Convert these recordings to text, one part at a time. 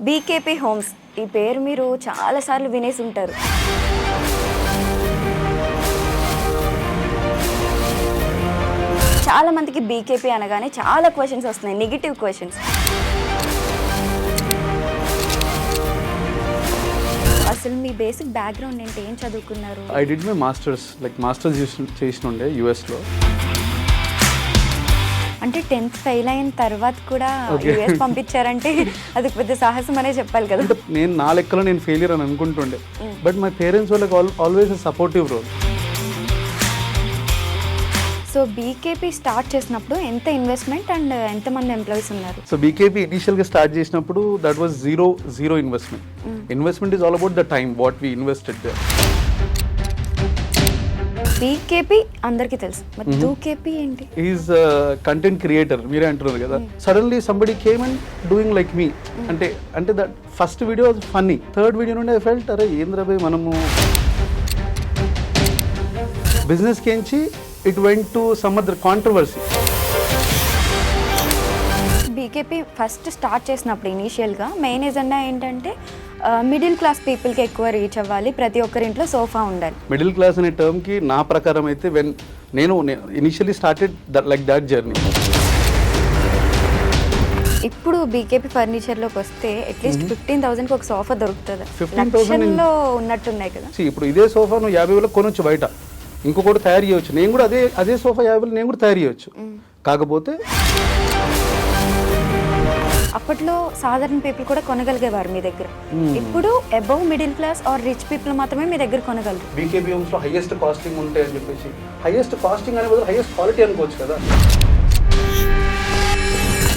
BKP homes ఈ పేరు మీరు చాలాసార్లు వినేసి ఉంటారు. చాలా మందికి బీకేపీ అనగానే చాలా క్వశ్చన్స్ వస్తున్నాయి, నెగిటివ్ క్వశ్చన్స్. అసలు మీ బేసిక్ బ్యాక్గ్రౌండ్ ఏంటి, ఏం చదువుకున్నారు? ఐ డిడ్ మై మాస్టర్స్ చేసిన ఉండే యుఎస్లో. అంటే 10th ఫెయిల్ అయిన తర్వాత కూడా యుఎస్ పంపించారంటే అది పెద్ద సాహసం అనే చెప్పాలి కదా. నేను నా లెక్కలో నేను ఫెయిలియర్ అని అనుకుంటుండే, బట్ మై పేరెంట్స్ వాళ్ళకి always supportive role. So BKP start చేసినప్పుడు ఎంత ఇన్వెస్ట్మెంట్ అండ్ ఎంతమంది ఎంప్లాయీస్ ఉన్నారు? సో బీకేపీ ఇనిషియల్గా స్టార్ట్ చేసినప్పుడు that was zero investment. Investment is all about the time what we invested there. BKP అందరికీ తెలుసు, మరి 2KP ఏంటి? ఈజ్ కంటెంట్ క్రియేటర్, మీరే అంటున్నారు కదా. Suddenly somebody came and doing like me. అంటే that first video was funny, third video నుండి I felt అరే ఏంద్ర భయ్ మనము బిజినెస్ కేంచి it went to some other controversy. BKP first start చేసినప్పుడు ఇనీషియల్గా మెయిన్ ఎజెండా ఏంటంటే మిడిల్ క్లాస్ పీపుల్కి ఎక్కువ రీచ్ అవ్వాలి, ప్రతి ఒక్కరింట్లో సోఫా ఉండాలి. మిడిల్ క్లాస్ అనే టర్మ్కి నా ప్రకారం అయితే నేను initially started like that journey. ఇప్పుడు బీకేపీ ఫర్నిచర్లోకి వస్తే అట్లీస్ట్ 15,000కి ఒక సోఫా దొరుకుతుంది. 15,000 ఉన్నట్టున్నాయి కదా. ఇప్పుడు ఇదే సోఫా నువ్వు 50,000 కొనొచ్చు బయట, ఇంకొకటి తయారు చేయవచ్చు. నేను కూడా అదే సోఫా 50,000 నేను కూడా తయారు చేయవచ్చు. కాకపోతే అప్పట్లో సాధారణ పీపుల్ కూడా కొనగలిగేవారు మీ దగ్గర. ఇప్పుడు above middle class or rich people మాత్రమే మీ దగ్గర కొనగలరు. బీకేపీ హోమ్స్ లో హైయెస్ట్ కాస్టింగ్ ఉంటాయి అని చెప్పేసి, హైయెస్ట్ కాస్టింగ్ అనే బదులు హైయెస్ట్ క్వాలిటీ అనుకోవచ్చు కదా.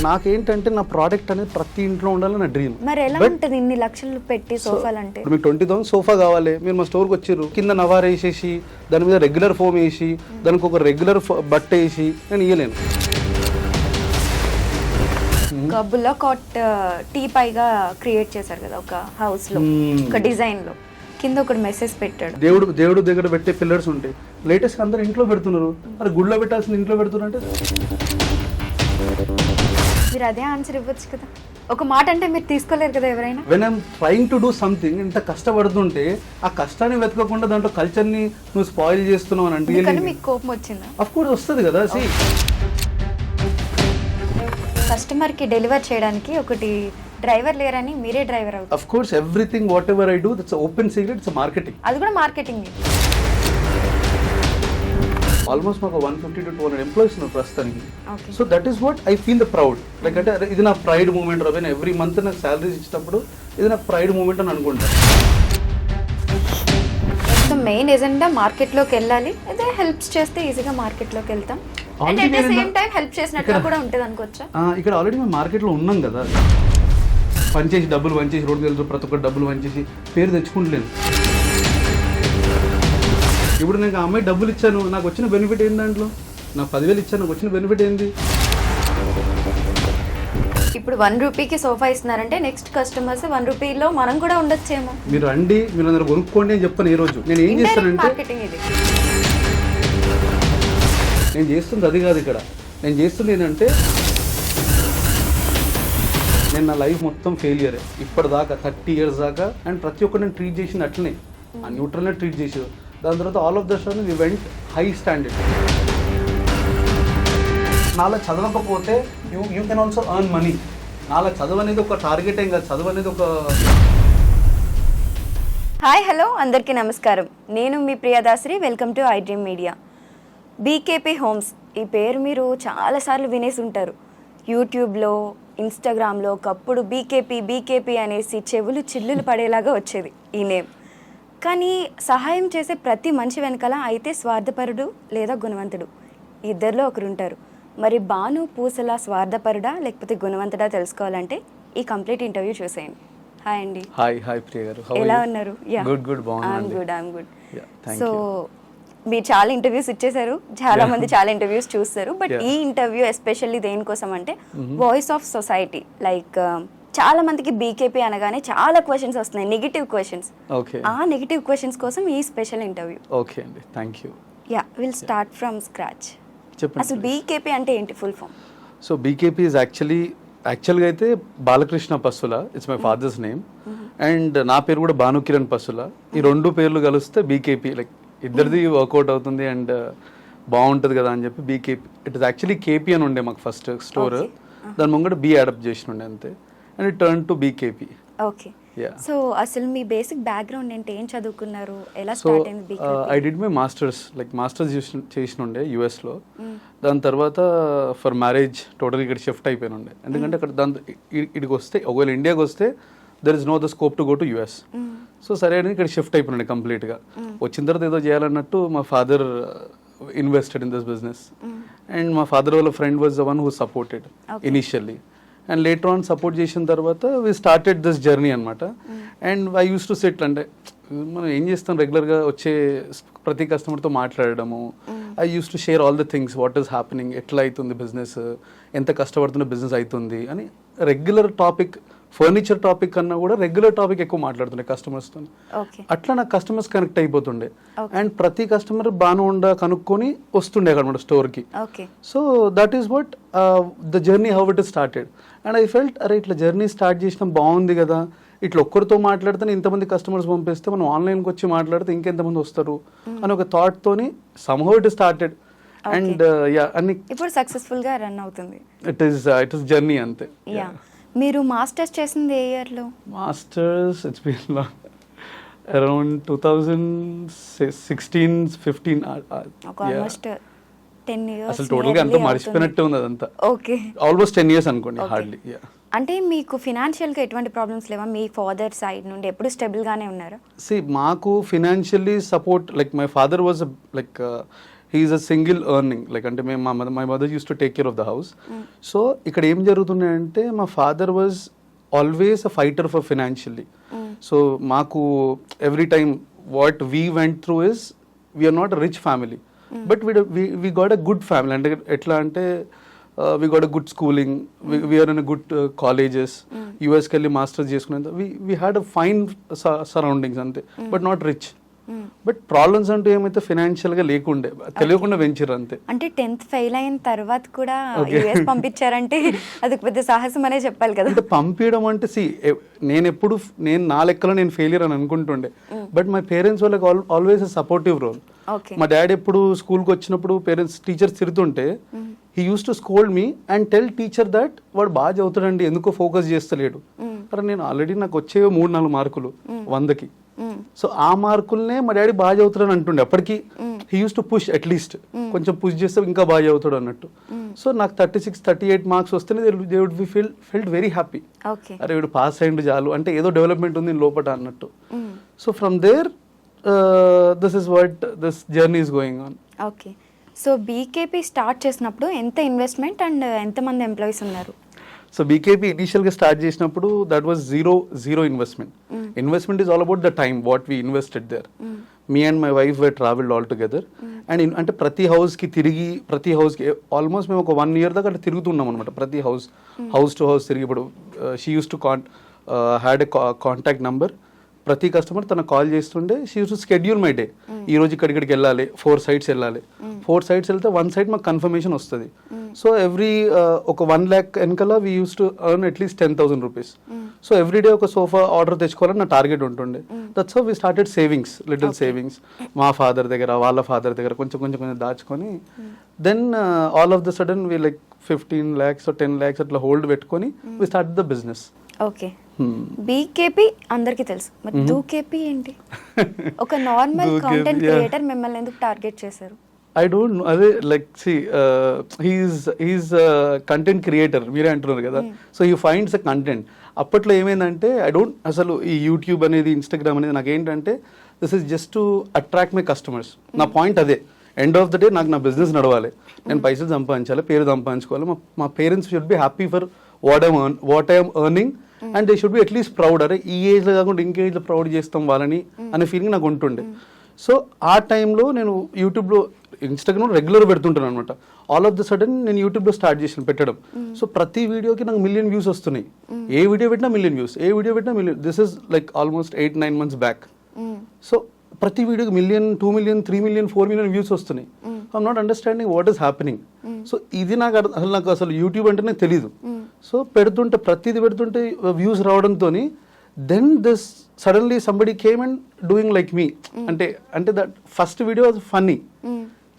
నాకేంటంటే నా ప్రోడక్ట్ అనేది ప్రతి ఇంట్లో ఉండాలని నా డ్రీమ్. మరి ఎలా ఉంటుంది ఇన్ని లక్షలు పెట్టి సోఫాలు అంటే? మీకు 20,000 సోఫా కావాలి, మీరు మా స్టోర్కి వచ్చారు, కింద నవార్ వేసేసి దాని మీద రెగ్యులర్ ఫోమ్ వేసి దానికి ఒక రెగ్యులర్ బట్ట వేసి నేను ఇయ్యలేను. గబ్బుల్లో కాట్ టీ పైగా క్రియేట్ చేశారు కదా ఒక హౌస్ లో, ఒక డిజైన్ లో కింద ఒకటి మెసేజ్ పెట్టాడు. దేవుడు దగ్గర పెట్టే పిల్లర్స్ ఉంటాయి, లేటెస్ట్ అందరూ ఇంట్లో పెడుతున్నారు. మరి గుళ్ళో పెట్టాల్సింది ఇంట్లో పెడుతున్నారు అంటే మీరు అదే ఆన్సర్ ఇవ్వచ్చు కదా. ఒక మాట అంటే మీరు తీసుకోలేరు కదా ఎవరైనా. When I'm trying to do something, ఇంత కష్టపడుతుంటే ఆ కస్టాన్ని వెతకకుండా దాంట్లో కల్చర్ని నువ్వు స్పాయిల్ చేస్తున్నావు అని అంటే మీకు కోపం వచ్చిందా? అఫ్ కోర్స్ వస్తుంది కదా. కస్టమర్కి డెలివర్ చేయడానికి ఒకటి డ్రైవర్ లేరని మీరే డ్రైవర్ అవుతారు. Of course everything what ever I do that's open secret, it's marketing. అది కూడా మార్కెటింగ్. ఆల్మోస్ట్ మాకు 150 to 200 ఎంప్లాయీస్ ఉన్నారు ప్రస్తుతానికి. So that is what I feel the proud. Like అంటే ఇది నా ప్రైడ్ మూమెంట్. రవీన్ ఎవ్రీ మంత్ నాకు శాలరీస్ ఇచ్చినప్పుడు ఇది నాకు ప్రైడ్ మూమెంట్ అని అనుకుంటాను. సో మెయిన్ ఎజెండా మార్కెట్లోకి వెళ్ళాలి, అదే హెల్ప్స్ చేస్తే ఈజీగా మార్కెట్లోకి వెళ్తాం. And at the same time help చేసినట్లు కూడా ఉంటుంది అనుకోవచ్చా? ఇక్కడ ఆల్రెడీ మేము మార్కెట్లో ఉన్నాం కదా, పనిచేసి డబ్బులు పనిచేసి రోడ్డు వెళ్తారు, ప్రతి ఒక్కరు డబ్బులు పనిచేసి పేరు తెచ్చుకుంటలేను. ఇప్పుడు నేను ఆ అమ్మాయి డబ్బులు ఇచ్చాను, నాకు వచ్చిన బెనిఫిట్ ఏంటి? దాంట్లో నాకు 10,000 ఇచ్చాను, నాకు వచ్చిన బెనిఫిట్ ఏంది? ఇప్పుడు 1 రూపీకి సోఫా ఇస్తున్నారంటే నెక్స్ట్ కస్టమర్స్ 1 రూపీలో మనం కూడా ఉండొచ్చేమో. మీరు రండి, మీరు అందరూ కొనుక్కోండి అని చెప్పాను. ఈ రోజు నేను ఏం చేస్తానంటే మార్కెటింగ్ ఇది. నేను చేస్తుంది అది కాదు. ఇక్కడ నేను చేస్తుంది ఏంటంటే నేను నా లైఫ్ మొత్తం ఫెయిలియరే ఇప్పటిదాకా 30 years దాకా. అండ్ ప్రతి ఒక్కరు నేను ట్రీట్ చేసింది అట్లనే, ఆ న్యూట్రల్నే ట్రీట్ చేసేది. దాని తర్వాత all of the sudden we went high standard. నాలా చదవకపోతే you can also earn money. నాలా చదువు అనేది ఒక టార్గెట్ ఏం కాదు, చదువు అనేది ఒక. హాయ్ హలో అందరికీ నమస్కారం, నేను మీ Priyadashri. Welcome to I dream media. BKP homes ఈ పేరు మీరు చాలాసార్లు వినేసి ఉంటారు. యూట్యూబ్లో, ఇన్స్టాగ్రామ్లో ఒకప్పుడు బీకేపీ అనేసి చెవులు చిల్లులు పడేలాగా వచ్చేది ఈ నేమ్. కానీ సహాయం చేసే ప్రతి మనిషి వెనకాల అయితే స్వార్థపరుడు లేదా గుణవంతుడు, ఇద్దరిలో ఒకరు ఉంటారు. మరి భాను పూసల స్వార్థపరుడా లేకపోతే గుణవంతుడా తెలుసుకోవాలంటే ఈ కంప్లీట్ ఇంటర్వ్యూ చూసేయండి. హాయ్ అండి. హాయ్ ప్రియ గారు, ఎలా ఉన్నారు? గుడ్. సో మీరు చాలా ఇంటర్వ్యూస్ ఇచ్చేసారు, చాలా మంది చాలా ఇంటర్వ్యూస్ చూస్తారు. బట్ ఈ ఇంటర్వ్యూ ఎస్పెషల్లీ దేనికోసం అంటే వాయిస్ ఆఫ్ సొసైటీ. లైక్ చాలా మందికి బీకేపీ అనగానే చాలా క్వశ్చన్స్ వస్తున్నాయి, నెగిటివ్ క్వశ్చన్స్. ఆ నెగిటివ్ క్వశ్చన్స్ కోసం ఈ స్పెషల్ ఇంటర్వ్యూ. ఓకే అండి, thank you. Will start from scratch. అసలు బీకేపీ అంటే ఏంటి full form? So BKP is యాక్చువల్గా అయితే Balakrishna Passula, it's my father's name, and నా పేరు కూడా భానుకిరణ్ పస్సుల. ఈ రెండు పేర్లు కలిస్తే బీకేపీ, లైక్ ఇద్దరిది వర్కౌట్ అవుతుంది అండ్ బాగుంటుంది కదా అని చెప్పి BKP. It is actually KP అని ఉండే మాకు ఫస్ట్ స్టోర్, దాని ముంగట బీ అడాప్ట్ చేసి ఉండే అంతే, and it turn to BKP. Okay. So అసలు మీ బేసిక్ బ్యాక్గ్రౌండ్ ఏంటి, ఏం చదువుకున్నారు, ఎలా స్టార్ట్ అయింది BKP? I did my masters చేసిన ఉండే యుఎస్లో. దాని తర్వాత ఫర్ మ్యారేజ్ టోటల్ ఇక్కడ షిఫ్ట్ అయిపోయిన ఉండే, ఎందుకంటే అక్కడ ఇక్కడికి వస్తే ఒకవేళ ఇండియాకి వస్తే there is know the scope to go to US. So సరే అని ఇక్కడ షిఫ్ట్ అయిపోయినండి కంప్లీట్గా. వచ్చిన తర్వాత ఏదో చేయాలన్నట్టు మా father invested in this business, and మా ఫాదర్ వాళ్ళ friend was the one who supported initially, and later on support చేసిన తర్వాత వీ స్టార్టెడ్ దిస్ జర్నీ అనమాట. And I use to settle, అంటే మనం ఏం చేస్తాం రెగ్యులర్గా వచ్చే ప్రతి కస్టమర్తో మాట్లాడడము. I use to share all the things, what is happening, ఎట్లా అవుతుంది బిజినెస్, ఎంత కష్టపడుతున్న బిజినెస్ అవుతుంది అని. రెగ్యులర్ టాపిక్, ఫర్నిచర్ టాపిక్ కన్నా కూడా రెగ్యులర్ టాపిక్ ఎక్కువ మాట్లాడుతుండే కస్టమర్స్తో. అట్లా నాకు కస్టమర్స్ కనెక్ట్ అయిపోతుండే, అండ్ ప్రతి కస్టమర్ బాగా కనుక్కొని వస్తుండే అక్కడ స్టోర్కి. So that is what the journey how it is started. And I felt, అరే ఇట్లా జర్నీ స్టార్ట్ చేసినా బాగుంది కదా, ఇట్లా ఒక్కరితో మాట్లాడితే ఇంతమంది కస్టమర్స్ పంపిస్తే మనం ఆన్లైన్కి వచ్చి మాట్లాడితే ఇంకెంతమంది వస్తారు అని ఒక థాట్ తోని somehow it is started. And అన్ని ఇప్పుడు సక్సెస్ఫుల్ గా రన్ అవుతుంది. ఇట్ ఇస్ జర్నీ అంతే. మీరు మాస్టర్స్ చేసింది ఏ ఇయర్ లో? Masters it's been around 2016-15. Almost 10 years. అసలు టోటల్ గా అంతా మర్చిపోయినట్టు ఉంది అదంతా. ఓకే, ఆల్మోస్ట్ 10 years అనుకోండి హార్డ్లీ. అంటే మీకు ఫినాన్షియల్ గా ఎటువంటి ప్రాబ్లమ్స్ లేవా? మీ ఫాదర్ సైడ్ నుండి ఎప్పుడు స్టేబుల్ గానే ఉన్నారా? మాకు financially support, like my father was like he is a single earning, like అంటే మేము my mother use to take care of the house. So ఇక్కడ ఏం జరుగుతున్నాయంటే మా father was always a fighter for financially. So మాకు every time what we went through is, we are not a rich family, but we got a good family. అంటే ఎట్లా అంటే we got a good schooling, we are in a good colleges, US కి వెళ్ళి masters చేసుకునేంత we had a fine surroundings అంతే, but not rich. But problems అంటే ఏమైతే financial గా లేకుండే, తెలియకుండా వెంచర్ అంతే. అంటే 10th ఫెయిల్ అయిన తర్వాత కూడా యుఎస్ పంపించారంటే అది పెద్ద సాహసం అనే చెప్పాలి కదా. అంటే పంపించడం అంటే నేను నా లెక్కలో నేను ఫెయిలియర్ అని అనుకుంటుండే, బట్ మై పేరెంట్స్ వాళ్ళకి ఆల్వేస్ సపోర్టివ్ రోల్. మా డాడీ ఎప్పుడు స్కూల్కి వచ్చినప్పుడు టీచర్స్ తిరుగుతుంటే he use to scold me and tell teacher that వాడు బాగా చదువుతాడండి, ఎందుకో ఫోకస్ చేస్తలేడు. అరే నేను ఆల్రెడీ నాకు వచ్చేవో 3-4 మార్కులు 100కి. సో ఆ మార్కులనే మా డాడీ బాగా చదువుతాడని అంటుండే. అప్పటికి he use to push, at least కొంచెం పుష్ చేస్తే ఇంకా బాగా చదువుతాడు అన్నట్టు. సో నాకు 36-38 మార్క్స్ వస్తేనే they would be felt very happy. అరే వీడు పాస్ అయ్యిండు చాలు, అంటే ఏదో డెవలప్మెంట్ ఉంది లోపల అన్నట్టు. So from there this is what this journey is going on. Okay. So BKP start చేసినప్పుడు ఎంత ఇన్వెస్ట్మెంట్ అండ్ ఎంతమంది ఎంప్లాయీస్ ఉన్నారు? సో బీకేపీ ఇనిషియల్గా స్టార్ట్ చేసినప్పుడు that was zero investment. Investment is all about the time what we invested there. Me and my wife we travelled all together. And అంటే ప్రతి హౌస్కి almost మేము ఒక 1 year దాకా అట్లా తిరుగుతున్నాం అనమాట. ప్రతి హౌస్ టు హౌస్ తిరిగి, ఇప్పుడు she use to had a contact number. ప్రతి కస్టమర్ తన కాల్ చేస్తుండే. She use to schedule my day, ఈ రోజు ఇక్కడికి వెళ్ళాలి, 4 sites వెళ్ళాలి. 4 sites వెళ్తే 1 site మాకు కన్ఫర్మేషన్ వస్తుంది. సో ఎవ్రీ ఒక 1 lakh వెనకాల we use to earn at least 10,000 rupees. So everyday ఒక సోఫా ఆర్డర్ తెచ్చుకోవాలని నా టార్గెట్ ఉంటుండే. That's how we started savings, little savings. మా ఫాదర్ దగ్గర, వాళ్ళ ఫాదర్ దగ్గర కొంచెం దాచుకొని, then all of the sudden we like 15 lakhs or 10 lakhs అట్లా హోల్డ్ పెట్టుకొని we start the business. Okay. BKP అందరికి తెలుసు, మరి డూకేపీ ఏంటి? ఒక నార్మల్ కాంటెంట్ క్రియేటర్ మిమ్మల్ని ఎందుకు టార్గెట్ చేశారు? I don't know. అదే లైక్ హీఈస్ కంటెంట్ క్రియేటర్ మీరే అంటున్నారు కదా. So he finds a content. అప్పట్లో ఏమైందంటే అసలు ఈ యూట్యూబ్ అనేది, ఇన్స్టాగ్రామ్ అనేది నాకేంటంటే this is just to attract my customers. నా పాయింట్ అదే. ఎండ్ ఆఫ్ ద డే నాకు నా బిజినెస్ నడవాలి, నేను పైసలు సంపాదించాలి, పేరు సంపాదించుకోవాలి. మా parents should be happy for what I'm earning and they should be at least proud. అరే ఈ ఏజ్లో కాకుండా ఇంకే ఏజ్లో ప్రౌడ్ చేస్తాం వాళ్ళని అనే ఫీలింగ్ నాకు ఉంటుండే. సో ఆ టైంలో నేను యూట్యూబ్లో, ఇన్స్టాగ్రామ్ రెగ్యులర్ పెడుతుంటాను అనమాట. ఆల్ ఆఫ్ ద సడన్ నేను యూట్యూబ్లో స్టార్ట్ చేసిన పెట్టడం. సో ప్రతి వీడియోకి నాకు 1 million views వస్తున్నాయి. ఏ వీడియో పెట్టినా 1 million views, ఏ వీడియో పెట్టినా 1 million. This is like almost 8-9 months back. So ప్రతి వీడియోకి 1 million, 2 million, 3 million, 4 million views వస్తున్నాయి. I'm not understanding what is happening. So ఇది నాకు అసలు యూట్యూబ్ అంటేనే తెలీదు. సో పెడుతుంటే ప్రతిదీ పెడుతుంటే వ్యూస్ రావడంతో then this suddenly somebody came and doing like me. అంటే that first video was funny,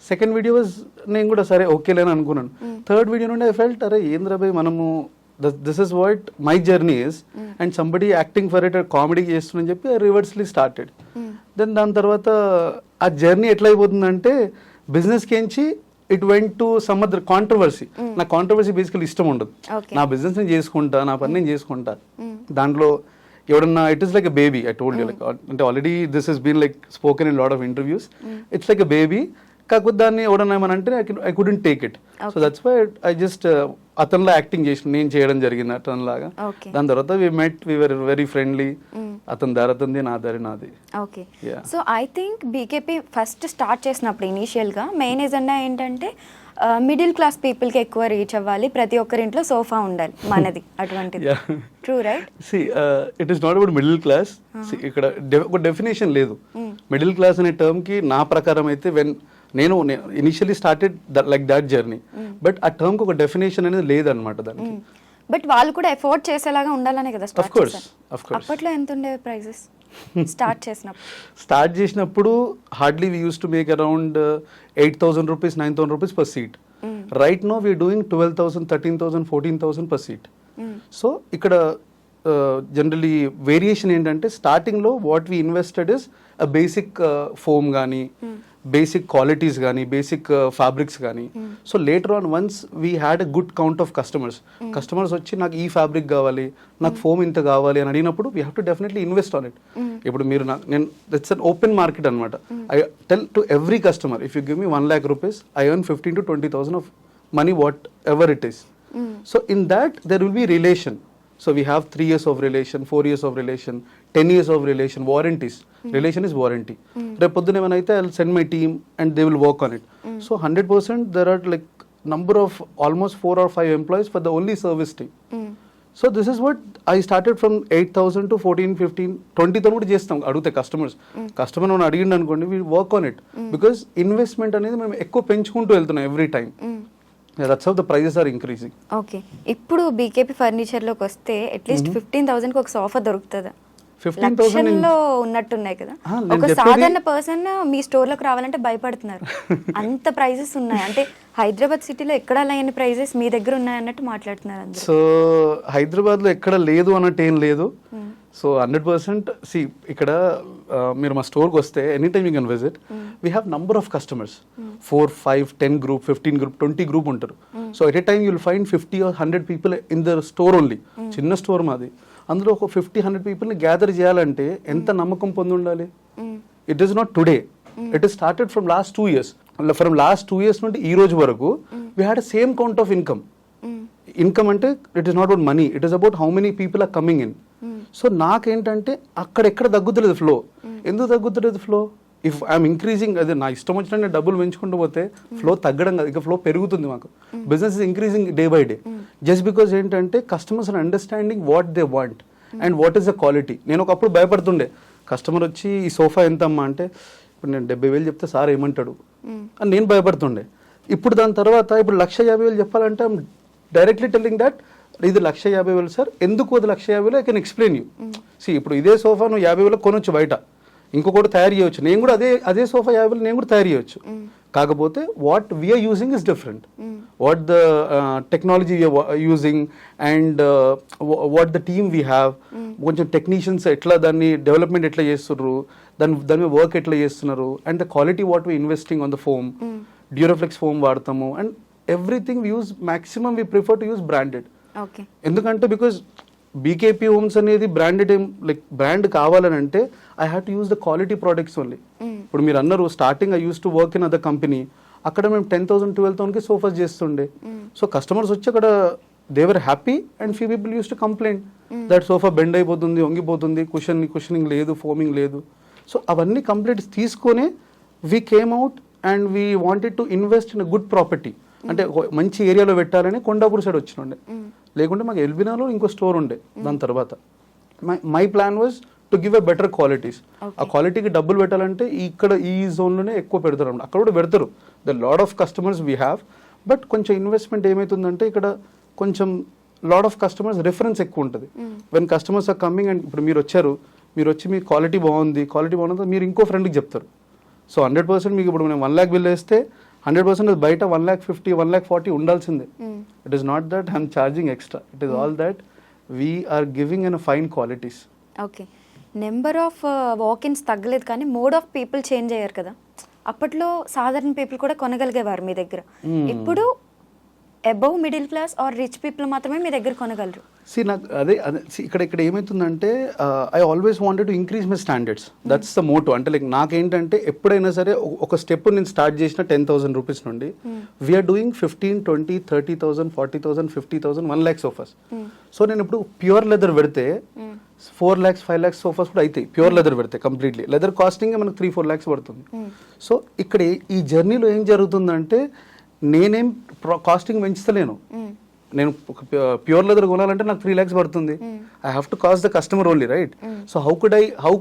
second video was నేను కూడా సరే ఓకేలేని అనుకున్నాను. థర్డ్ వీడియో నుండి ఐ ఫెల్ట్ అరే ఏంద్ర భయ్ మనము this is what my journey is and somebody acting for it comedy చేస్తుందని చెప్పి ఐ రివర్స్లీ స్టార్టెడ్. దెన్ దాని తర్వాత ఆ జర్నీ ఎట్లా అయిపోతుందంటే బిజినెస్కి ఎంచి it went to some other controversy. నాకు కాంట్రవర్సీ బేసికలీ ఇష్టం ఉండదు. నా బిజినెస్ నేను చేసుకుంటా, నా పని నేను చేసుకుంటా. దాంట్లో ఎవడన్నా it is like a baby. I told you like అంటే already this has been like spoken in lot of interviews. It's like a baby. కాకపోతే దాన్ని ఎవడన్నా ఏమనంటే I couldn't take it. So that's why I just అతనిలో acting చేసిన, నేను చేయడం జరిగింది అతనిలాగా. దాని తర్వాత వి మెట్, వి వర్ వెరీ ఫ్రెండ్లీ. అతని దారి అతనిది, నా దారి నాది. Okay. So I think BKP first start చేసినప్పుడు ఇనీషియల్గా మెయిన్ ఎజెండా ఏంటంటే మిడిల్ క్లాస్ పీపుల్కి ఎక్కువ రీచ్ అవ్వాలి, ప్రతి ఒక్కరింట్లో సోఫా ఉండాలి మనది అటువంటిది. True right? See it is not about middle class. ఇక్కడ ఒక డెఫినేషన్ లేదు. మిడిల్ క్లాస్ అనే టర్మ్కి నా ప్రకారం అయితే నేను initially started like that journey, but ఆ టర్మ్కి ఒక డెఫినేషన్ అనేది లేదనమాట దానికి. బట్ వాళ్ళు కూడా ఎఫోర్డ్ చేసేలాగా ఉండాలనే కదా ఆఫ్ కోర్స్. అప్పట్లో ఎంత ఉండేవి ప్రైజెస్ స్టార్ట్ చేసినప్పుడు? Hardly we use to make around 8,000 rupees, 9,000 rupees per seat. Right now we're doing 12,000, 13,000, 14,000 per seat. So ఇక్కడ జనరలీ వేరియేషన్ ఏంటంటే స్టార్టింగ్లో what we invested is a basic foam కానీ, బేసిక్ క్వాలిటీస్ కానీ, basic fabrics కానీ. So later on once we had a good count of customers వచ్చి నాకు ఈ fabric కావాలి, నాకు ఫోమ్ ఇంత కావాలి అని అడిగినప్పుడు we have to definitely invest on it. ఇప్పుడు మీరు నేను ఇట్స్ అన్ ఓపెన్ మార్కెట్ అనమాట. I tell to every customer, if you give me 1 lakh rupees, I earn 15,000 to 20,000 of money, whatever it is. So in that there will be relation. So we have 3 years of relation, 4 years of relation, 10 years of relation, warranties. Relation is warranty. Repu podduna emanayithe I'll send my team and they will work on it. So 100% there are like number of almost 4 or 5 employees for the only service team. So this is what I started from 8,000 to 14, 15, 20,000 కూడా చేస్తాం అడిగితే customer మనం అడిగిండు అనుకోండి, we work on it because investment అనేది మనం ఎక్కువ పెంచుకుంటూ వెళ్తున్నాం every time. That's how the prices are increasing. Okay. ఇప్పుడు బీకేపీ ఫర్నిచర్లోకి వస్తే అట్లీస్ట్ 15,000కి ఒక సోఫా దొరుకుతుందా? 15,000 ఉన్నట్టున్నాయి కదా. ఒక సాధారణ పర్సన్ మీ స్టోర్లోకి రావాలంటే భయపడుతున్నారు. అంత ప్రైజెస్ ఉన్నాయి. అంటే హైదరాబాద్ సిటీలో ఎక్కడ లేని ప్రైజెస్ మీ దగ్గర ఉన్నాయి అన్నట్టు మాట్లాడుతున్నారు అందరూ. సో హైదరాబాద్లో ఎక్కడ లేదు అన్నట్టు ఏం లేదు. సో 100% సి ఇక్కడ మీరు మా స్టోర్కి వస్తే any time you can visit. We have number of customers, 4, 5, 10 group, 15 group, 20 group ఉంటారు. So at a time you'll find 50 or 100 people in the store only. చిన్న స్టోర్ మాది. అందులో ఒక 50-100 పీపుల్ని గ్యాదర్ చేయాలంటే ఎంత నమ్మకం పొంది ఉండాలి. It is not today, it is started from last 2 years. From last 2 years నుండి ఈ రోజు వరకు we had same count of income అంటే it is not about money, it is about how many people are coming in. So నాకేంటంటే అక్కడెక్కడ తగ్గుతలేదు flow. ఎందుకు తగ్గుతలేదు ఫ్లో? ఇఫ్ ఐఎమ్ ఇంక్రీజింగ్, అదే నా ఇష్టం వచ్చిన నేను డబ్బులు పెంచుకుంటూ పోతే ఫ్లో తగ్గడం కాదు, ఇక ఫ్లో పెరుగుతుంది. మాకు business is increasing day by day. Just because ఏంటంటే customers are understanding what they want and what is the quality. నేను ఒకప్పుడు భయపడుతుండే, కస్టమర్ వచ్చి ఈ సోఫా ఎంత అమ్మా అంటే ఇప్పుడు నేను 70,000 చెప్తే సార్ ఏమంటాడు అని నేను భయపడుతుండే. ఇప్పుడు దాని తర్వాత ఇప్పుడు 150,000 చెప్పాలంటే ఐఎమ్ డైరెక్ట్లీ టెల్లింగ్ దట్ ఇది 150,000 సార్, ఎందుకు అది 150,000 ఐ కెన్ ఎక్స్ప్లెయిన్ యూ. ఇప్పుడు ఇదే సోఫా నువ్వు 50,000 కొనొచ్చు బయట, ఇంకొకటి తయారు చేయవచ్చు. నేను కూడా అదే సోఫా 50,000 నేను కూడా తయారు చేయవచ్చు. కాకపోతే what we are using is different. What the technology we are using and what the team we have. కొంచెం టెక్నీషియన్స్ ఎట్లా దాన్ని డెవలప్మెంట్ ఎట్లా చేస్తున్నారు, దాని మీద వర్క్ ఎట్లా చేస్తున్నారు, and the quality what we investing on the foam. Duroflex foam వాడతాము and everything we use maximum we prefer to use branded. ఎందుకంటే బికాజ్ బీకేపీ హోమ్స్ అనేది బ్రాండెడ్ లైక్ బ్రాండ్ కావాలని అంటే I have to use the quality products only. ఇప్పుడు మీరు అన్నారు starting I use to work in other company, అక్కడ మేము 10,000, 12,000కి సోఫాస్ చేస్తుండే. సో కస్టమర్స్ వచ్చి అక్కడ they were happy and few people use to complaint that sofa bend అయిపోతుంది, వంగిపోతుంది, కుషనింగ్ లేదు, ఫోమింగ్ లేదు. సో అవన్నీ కంప్లైంట్స్ తీసుకొని we came out and we wanted to invest in a good property. అంటే మంచి ఏరియాలో పెట్టాలని కొండాపూర్ సైడ్ వచ్చినుండే, లేకుంటే మాకు ఎల్బినాలో ఇంకో స్టోర్ ఉండే. దాని తర్వాత my plan was to give a better qualities. ఆ క్వాలిటీకి డబ్బులు పెట్టాలంటే ఇక్కడ ఈ జోన్లోనే ఎక్కువ పెడతారు అన్నమాట. అక్కడ కూడా పెడతారు, the lot of customers we have, but కొంచెం ఇన్వెస్ట్మెంట్ ఏమవుతుందంటే ఇక్కడ కొంచెం లాడ్ ఆఫ్ కస్టమర్స్ రిఫరెన్స్ ఎక్కువ ఉంటుంది. When customers are coming and ఇప్పుడు మీరు వచ్చి మీ క్వాలిటీ బాగుంది మీరు ఇంకో ఫ్రెండ్కి చెప్తారు. సో 100% మీకు ఇప్పుడు మేము 1 lakh బిల్ వేస్తే 100% బయట 1,50,000 1,40,000 ఉండాల్సిందే. It is not that I'm charging extra, it is all that we're giving and fine qualities. Okay, number of walk-ins తగ్గలేదు కానీ మోడ్ ఆఫ్ పీపుల్ చేంజ్ అయ్యారు కదా. అప్పట్లో సాధారణ పీపుల్ కూడా కొనగలిగేవారు మీ దగ్గర, ఇప్పుడు above middle class or rich people మాత్రమే మీ దగ్గర కొనగలరు. నాకు అదే ఇక్కడ ఏమవుతుందంటే I always wanted to increase my standards, that's the motto. అంటే లైక్ నాకేంటంటే ఎప్పుడైనా సరే ఒక స్టెప్ నేను స్టార్ట్ చేసిన 10,000 రూపీస్ నుండి we are doing 15, 20, 30,000, 40,000, 50,000, 1 lakh sofas. So నేను ఇప్పుడు ప్యూర్ లెదర్ పెడితే 4 lakhs, 5 lakhs సోఫాస్ కూడా అవుతాయి ప్యూర్ లెదర్ పెడితే. కంప్లీట్లీ లెదర్ కాస్టింగ్ మనకు 3-4 lakhs పడుతుంది. సో ఇక్కడ ఈ జర్నీలో ఏం జరుగుతుందంటే నేనేం కాస్టింగ్ పెంచుతలేను. నేను ప్యూర్ లెదర్ కొనాలంటే నాకు 3 lakhs పడుతుంది. I have to cost the customer only, right? So how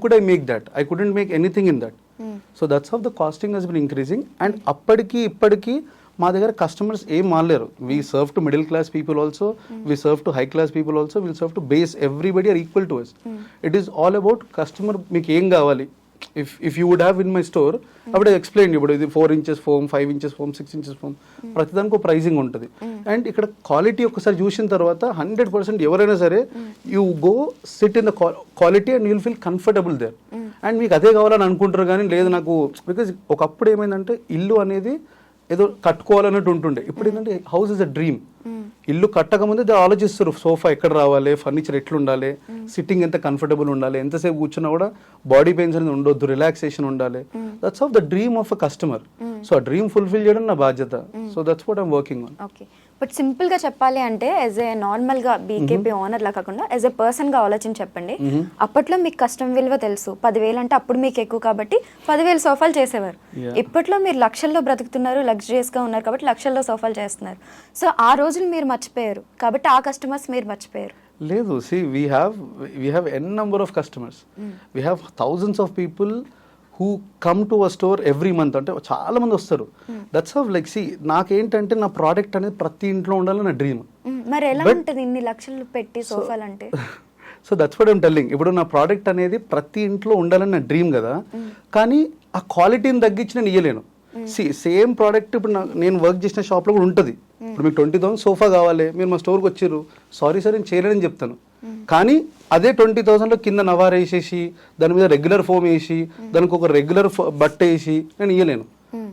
could I make that? I couldn't make anything in that. So that's how the costing has been increasing. And ఇప్పటికీ మా దగ్గర customers ఏం మారలేరు. We serve to middle class people also, we serve to high class people also, will serve to base, everybody are equal to us. It is all about customer మీకు ఏం కావాలి. if you would have in my store, అప్పుడు explain ఇప్పుడు ఇది 4 inches foam, 5 inches foam, 6 inches foam, ప్రతిదానికి ఒక pricing ఉంటుంది. And ఇక్కడ క్వాలిటీ ఒకసారి చూసిన తర్వాత 100% ఎవరైనా సరే you go sit in the quality and you'll feel comfortable there. And మీకు అదే కావాలని అనుకుంటారు కానీ లేదు నాకు, బికాజ్ ఒకప్పుడు ఏమైందంటే ఇల్లు అనేది ఏదో కట్టుకోవాలన్నట్టు ఉంటుండే. ఇప్పుడు ఏంటంటే హౌస్ ఇస్ అ డ్రీమ్. ఇల్లు కట్టకముందే ఆలోచిస్తారు సోఫా ఎక్కడ రావాలి, ఫర్నిచర్ ఎట్లా ఉండాలి, సిట్టింగ్ ఎంత కంఫర్టబుల్ ఉండాలి, ఎంతసేపు కూర్చున్నా కూడా బాడీ పెయిన్స్ అనేది ఉండొద్దు, రిలాక్సేషన్ ఉండాలి. That's of the dream of a customer. So ఆ డ్రీమ్ ఫుల్ఫిల్ చేయడం నా బాధ్యత. So that's what I'm working on. Okay, but simple గా చెప్పాలి అంటే యాజ్ ఏ నార్మల్ గా బీకేపీ ఓనర్ లా కాకుండా యాజ్ ఏ పర్సన్ గా ఆలోచించి చెప్పండి. అప్పట్లో మీకు కష్టం విలువ తెలుసు, 10,000 అంటే అప్పుడు మీకు ఎక్కువ కాబట్టి 10,000 సోఫాలు చేసేవారు. ఇప్పట్లో మీరు లక్షల్లో బ్రతుకుతున్నారు, లగ్జరియస్ గా ఉన్నారు కాబట్టి లక్షల్లో సోఫాలు చేస్తున్నారు. సో ఆ రోజులు మీరు మర్చిపోయారు కాబట్టి ఆ కస్టమర్స్ మీరు మర్చిపోయారు. లేదు, C we have an number of customers. We have thousands of people who come to a store every month. అంటే చాలా మంది వస్తారు. దట్స్ ఆఫ్ లైక్ సి నాకేంటంటే నా ప్రోడక్ట్ అనేది ప్రతి ఇంట్లో ఉండాలని నా డ్రీమ్. మరి ఎలా ఉంటుంది ఇన్ని లక్షలు పెట్టి సోఫాలు అంటే? So that's what I'm telling. ఇప్పుడు నా ప్రోడక్ట్ అనేది ప్రతి ఇంట్లో ఉండాలని నా డ్రీమ్ కదా, కానీ ఆ క్వాలిటీని తగ్గించి నేను ఇయ్యలేను. సేమ్ ప్రోడక్ట్ ఇప్పుడు నేను వర్క్ చేసిన షాప్లో కూడా ఉంటుంది. ఇప్పుడు మీకు 20,000 సోఫా కావాలి, మీరు మా స్టోర్కి వచ్చారు, సారీ సార్ నేను చేయలేదని చెప్తాను. కానీ అదే 20,000లో కింద నవార్ వేసేసి దాని మీద రెగ్యులర్ ఫోమ్ వేసి దానికి ఒక రెగ్యులర్ బట్ట వేసి నేను ఇయ్యలేను.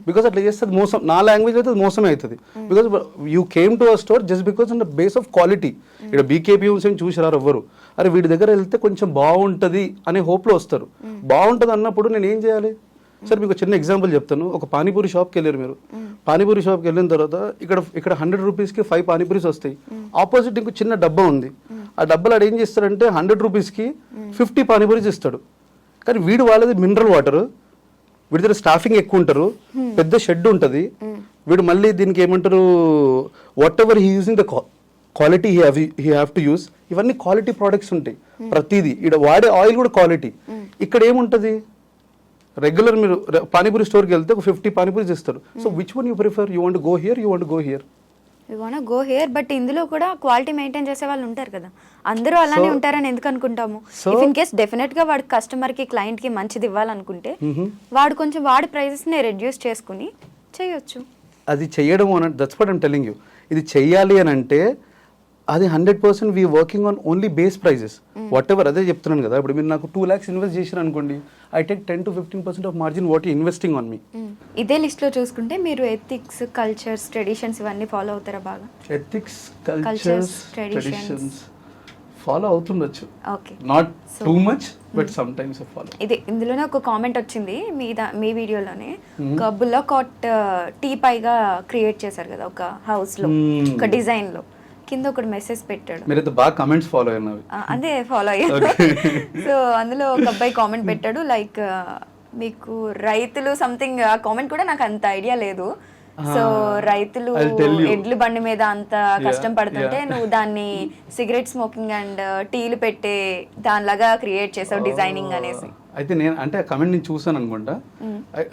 బికాస్ అట్లా చేస్తే మోసం, నా లాంగ్వేజ్ అయితే మోసమే అవుతుంది. Because you came to our store just because on the base of quality. ఇక్కడ బీకేపీ హోమ్స్ ఏమి చూసిరారు ఎవ్వరు, అరే వీడి దగ్గర వెళ్తే కొంచెం బాగుంటుంది అనే హోప్లో వస్తారు. బాగుంటుంది అన్నప్పుడు నేను ఏం చేయాలి? సార్ మీకు చిన్న ఎగ్జాంపుల్ చెప్తాను. ఒక పానీపూరి షాప్కి వెళ్ళారు మీరు. పానీపూరి షాప్కి వెళ్ళిన తర్వాత ఇక్కడ 100 రూపీస్కి 5 పానీపూరీస్ వస్తాయి. ఆపోజిట్ ఇంకో చిన్న డబ్బా ఉంది. ఆ డబ్బాలు ఆడు ఏం చేస్తాడంటే 100 రూపీస్కి 50 పానీపూరీస్ ఇస్తాడు. కానీ వీడు వాళ్ళది మినరల్ వాటర్, వీడి దగ్గర స్టాఫింగ్ ఎక్కువ ఉంటారు, పెద్ద షెడ్ ఉంటుంది. వీడు మళ్ళీ దీనికి ఏమంటారు, what ever he using the quality he have to use. ఇవన్నీ క్వాలిటీ ప్రోడక్ట్స్ ఉంటాయి ప్రతిదీ. ఇక్కడ వాడే ఆయిల్ కూడా క్వాలిటీ. ఇక్కడ ఏముంటుంది, రెగ్యులర్ మీరు పానీపూరి స్టోర్కి వెళ్తే ఒక 50 పానీపూరీస్ ఇస్తారు. So which one you prefer? You want go here, you want go here? You want go here. But ఇందులో కూడా క్వాలిటీ మెయింటైన్ చేసే వాళ్ళు ఉంటారు కదా, అందరూ అలానే ఉంటారని ఎందుకు అనుకుంటాము? ఇఫ్ ఇన్ కేస్ డెఫినెట్ గా వాడి కస్టమర్ కి, క్లయింట్ కి మంచిది ఇవ్వాలనుకుంటే వాడు కొంచెం వాడి ప్రైజెస్ ని రెడ్యూస్ చేసుకుని చేయొచ్చు. అది చెయ్యడం అని that's what I'm telling you. ఇది చెయ్యాలి అని అంటే అది 100% we working on only base prices whatever. అదే చెప్తున్నాను కదా, ఇప్పుడు మీరు నాకు 2 lakhs ఇన్వెస్ట్ చేశారు అనుకోండి, I take 10 to 15% of margin what you investing on me. ఇదే లిస్ట్ లో చూసుకుంటే మీరు ఎథిక్స్, కల్చర్స్, ట్రెడిషన్స్ ఇవన్నీ ఫాలో అవుతారా బాగా? ఎథిక్స్, కల్చర్స్, ట్రెడిషన్స్ ఫాలో అవుతుండొచ్చు. Okay, not too much but sometimes follow. ఇది ఇందులోనే ఒక కామెంట్ వచ్చింది మీ వీడియోలోనే, ఒక బుల్లా కాట్ టీ పైగా క్రియేట్ చేశారు కదా ఒక హౌస్ లో, ఒక డిజైన్ లో. కింద ఒకటి మెసేజ్ పెట్టాడు. మీరైతే బాగా కామెంట్స్ ఫాలో అయినవి. అదే ఫాలో అయ్యాను. సో అందులో ఒక అబ్బాయి కామెంట్ పెట్టాడు లైక్ మీకు రైతులు సంథింగ్. ఆ కామెంట్ కూడా నాకు అంత ఐడియా లేదు. సో రైతులు ఎడ్ల బండి మీద అంత కష్టం పడుతుంటే నువ్వు దాన్ని సిగరెట్ స్మోకింగ్ అండ్ టీలు పెట్టే దానిలాగా క్రియేట్ చేసావు డిజైనింగ్ అనేసి. అయితే నేను అంటే ఆ కమెంట్ నేను చూసాను అనుకుంటా.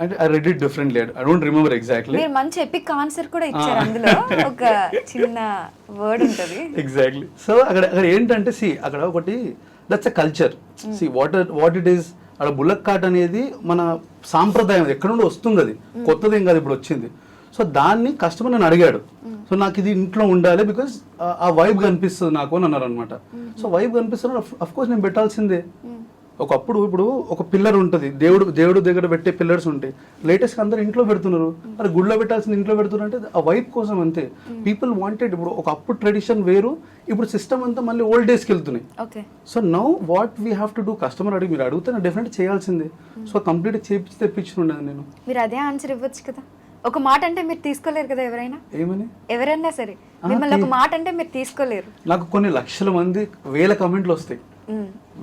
అంటే I read it differently, I don't remember exactly. మీరు మంచి ఎపిక్ ఆన్సర్ కూడా ఇచ్చారు, అందులో ఒక చిన్న వర్డ్ ఉంటుంది. ఎగ్జాక్ట్లీ. సో అక్కడ ఏంటంటే అక్కడ ఒకటి that's a culture. What it is, అక్కడ బుల్లక్ కార్ట్ అనేది మన సాంప్రదాయం, ఎక్కడ నుండి వస్తుంది, అది కొత్తదేం కాదు, ఇప్పుడు వచ్చింది. సో దాన్ని కస్టమర్ నన్ను అడిగాడు, సో నాకు ఇది ఇంట్లో ఉండాలి బికాస్ ఆ వైబ్ కనిపిస్తుంది నాకు అని అన్నారు అనమాట. సో వైబ్ కనిపిస్తున్నా అఫ్ కోర్స్ నేను పెట్టాల్సిందే. ఒకప్పుడు ఇప్పుడు ఒక పిల్లర్ ఉంటుంది, దేవుడు దగ్గర పెట్టే పిల్లర్స్ ఉంటాయి, లేటెస్ట్ అందరూ ఇంట్లో పెడుతున్నారు. మరి గుడిలో పెట్టాల్సింది ఇంట్లో పెడుతున్నారు అంటే ఆ వైబ్ కోసం అంతే. పీపుల్ వాంటెడ్, ఇప్పుడు ఒక అప్పుడు ట్రెడిషన్ వేరు, ఇప్పుడు సిస్టమ్ అంతా మళ్ళీ ఓల్డ్ డేస్కి వెళ్తున్నాయి. So now what we have to do, customer మీరు అడిగితే నేను డెఫినెట్ చేయాల్సిందే. సో కంప్లీట్ చేపించి తెప్పించుండదు నేను. మీరు అదే ఆన్సర్ ఇవ్వచ్చు కదా. ఒక మాట అంటే మీరు తీసుకోలేరు కదా, ఎవరైనా సరే మిమ్మల్ని ఒక మాట అంటే మీరు తీసుకోలేరు. నాకు కొన్ని లక్షల మంది, వేల కమెంట్లు వస్తాయి,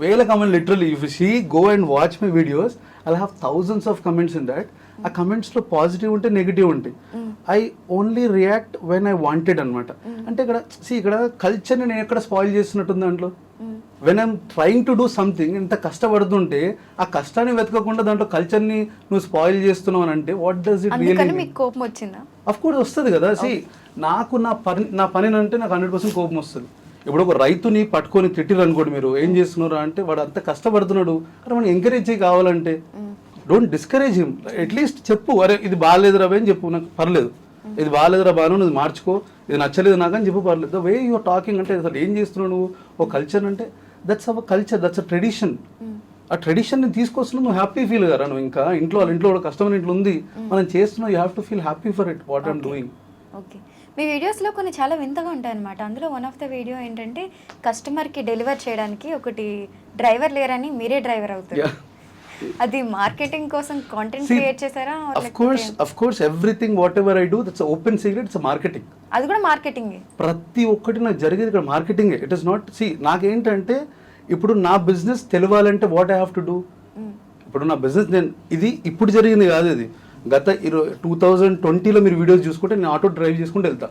వేల comment literally. If you go and watch my videos, I have thousands of comments in that. ఆ కమెంట్స్ లో పాజిటివ్ ఉంటే నెగిటివ్ ఉంటాయి. I only react when I wanted అనమాట. అంటే ఇక్కడ కల్చర్ని నేను ఎక్కడ స్పాయిల్ చేస్తున్నట్టుంది దాంట్లో. When I'm trying to do something, ఇంత కష్టపడుతుంటే ఆ కష్టాన్ని వెతకకుండా దాంట్లో కల్చర్ని నువ్వు స్పాయిల్ చేస్తున్నావు అని అంటే వాట్ డస్ ఇట్ రియల్లీ? మీకు కోపం వచ్చిందా? అఫ్ కోర్స్ వస్తుంది కదా. నాకు నా పని అంటే నాకు 100% కోపం వస్తుంది. ఇప్పుడు ఒక రైతుని పట్టుకొని తిట్టిరు అనుకోండి, మీరు ఏం చేస్తున్నారు అంటే వాడు అంత కష్టపడుతున్నాడు, అరే మనం ఎంకరేజ్ చేయి కావాలంటే. డోంట్ డిస్కరేజ్ హిమ్, అట్లీస్ట్ చెప్పు, అరే ఇది బాగాలేదురా అని చెప్పు, నాకు పర్లేదు, ఇది బాగాలేదురా బాను, ఇది మార్చుకో, ఇది నచ్చలేదు నాకు అని చెప్పు, పర్లేదు. ద వే యూఆర్ టాకింగ్ అంటే అసలు ఏం చేస్తున్నావు నువ్వు, ఒక కల్చర్ అంటే that's our culture, that's a tradition. ఆ ట్రెడిషన్ని తీసుకొస్తున్నావు, నువ్వు హ్యాపీ ఫీల్ కదా. నువ్వు ఇంకా వాళ్ళ ఇంట్లో కస్టమర్ ఇంట్లో ఉంది, మనం చేస్తున్నావు, you have to feel happy for it what I'm doing. Okay, మీ వీడియోస్లో కొన్ని చాలా వింతగా ఉంటాయి అనమాట. అందులో వన్ ఆఫ్ ద వీడియో ఏంటంటే కస్టమర్కి డెలివర్ చేయడానికి ఒకటి డ్రైవర్ లేరని మీరే డ్రైవర్ అవుతారు. అది మార్కెటింగ్ కోసం కాంటెంట్ క్రియేట్ చేశారా? Of course everything what ever I do that's open secret, it's marketing. అది కూడా మార్కెటింగే, ప్రతి ఒక్కటి నాకు జరిగేది ఇక్కడ మార్కెటింగే. ఇట్ ఇస్ నాట్ నాకేంటంటే ఇప్పుడు నా బిజినెస్ తెలవాలంటే what I have to do. ఇప్పుడు నా బిజినెస్ ఇది ఇప్పుడు జరిగింది కాదు, ఇది గత 2020లో మీరు వీడియోస్ చూసుకుంటే నేను ఆటో డ్రైవ్ చేసుకుంటూ వెళ్తా.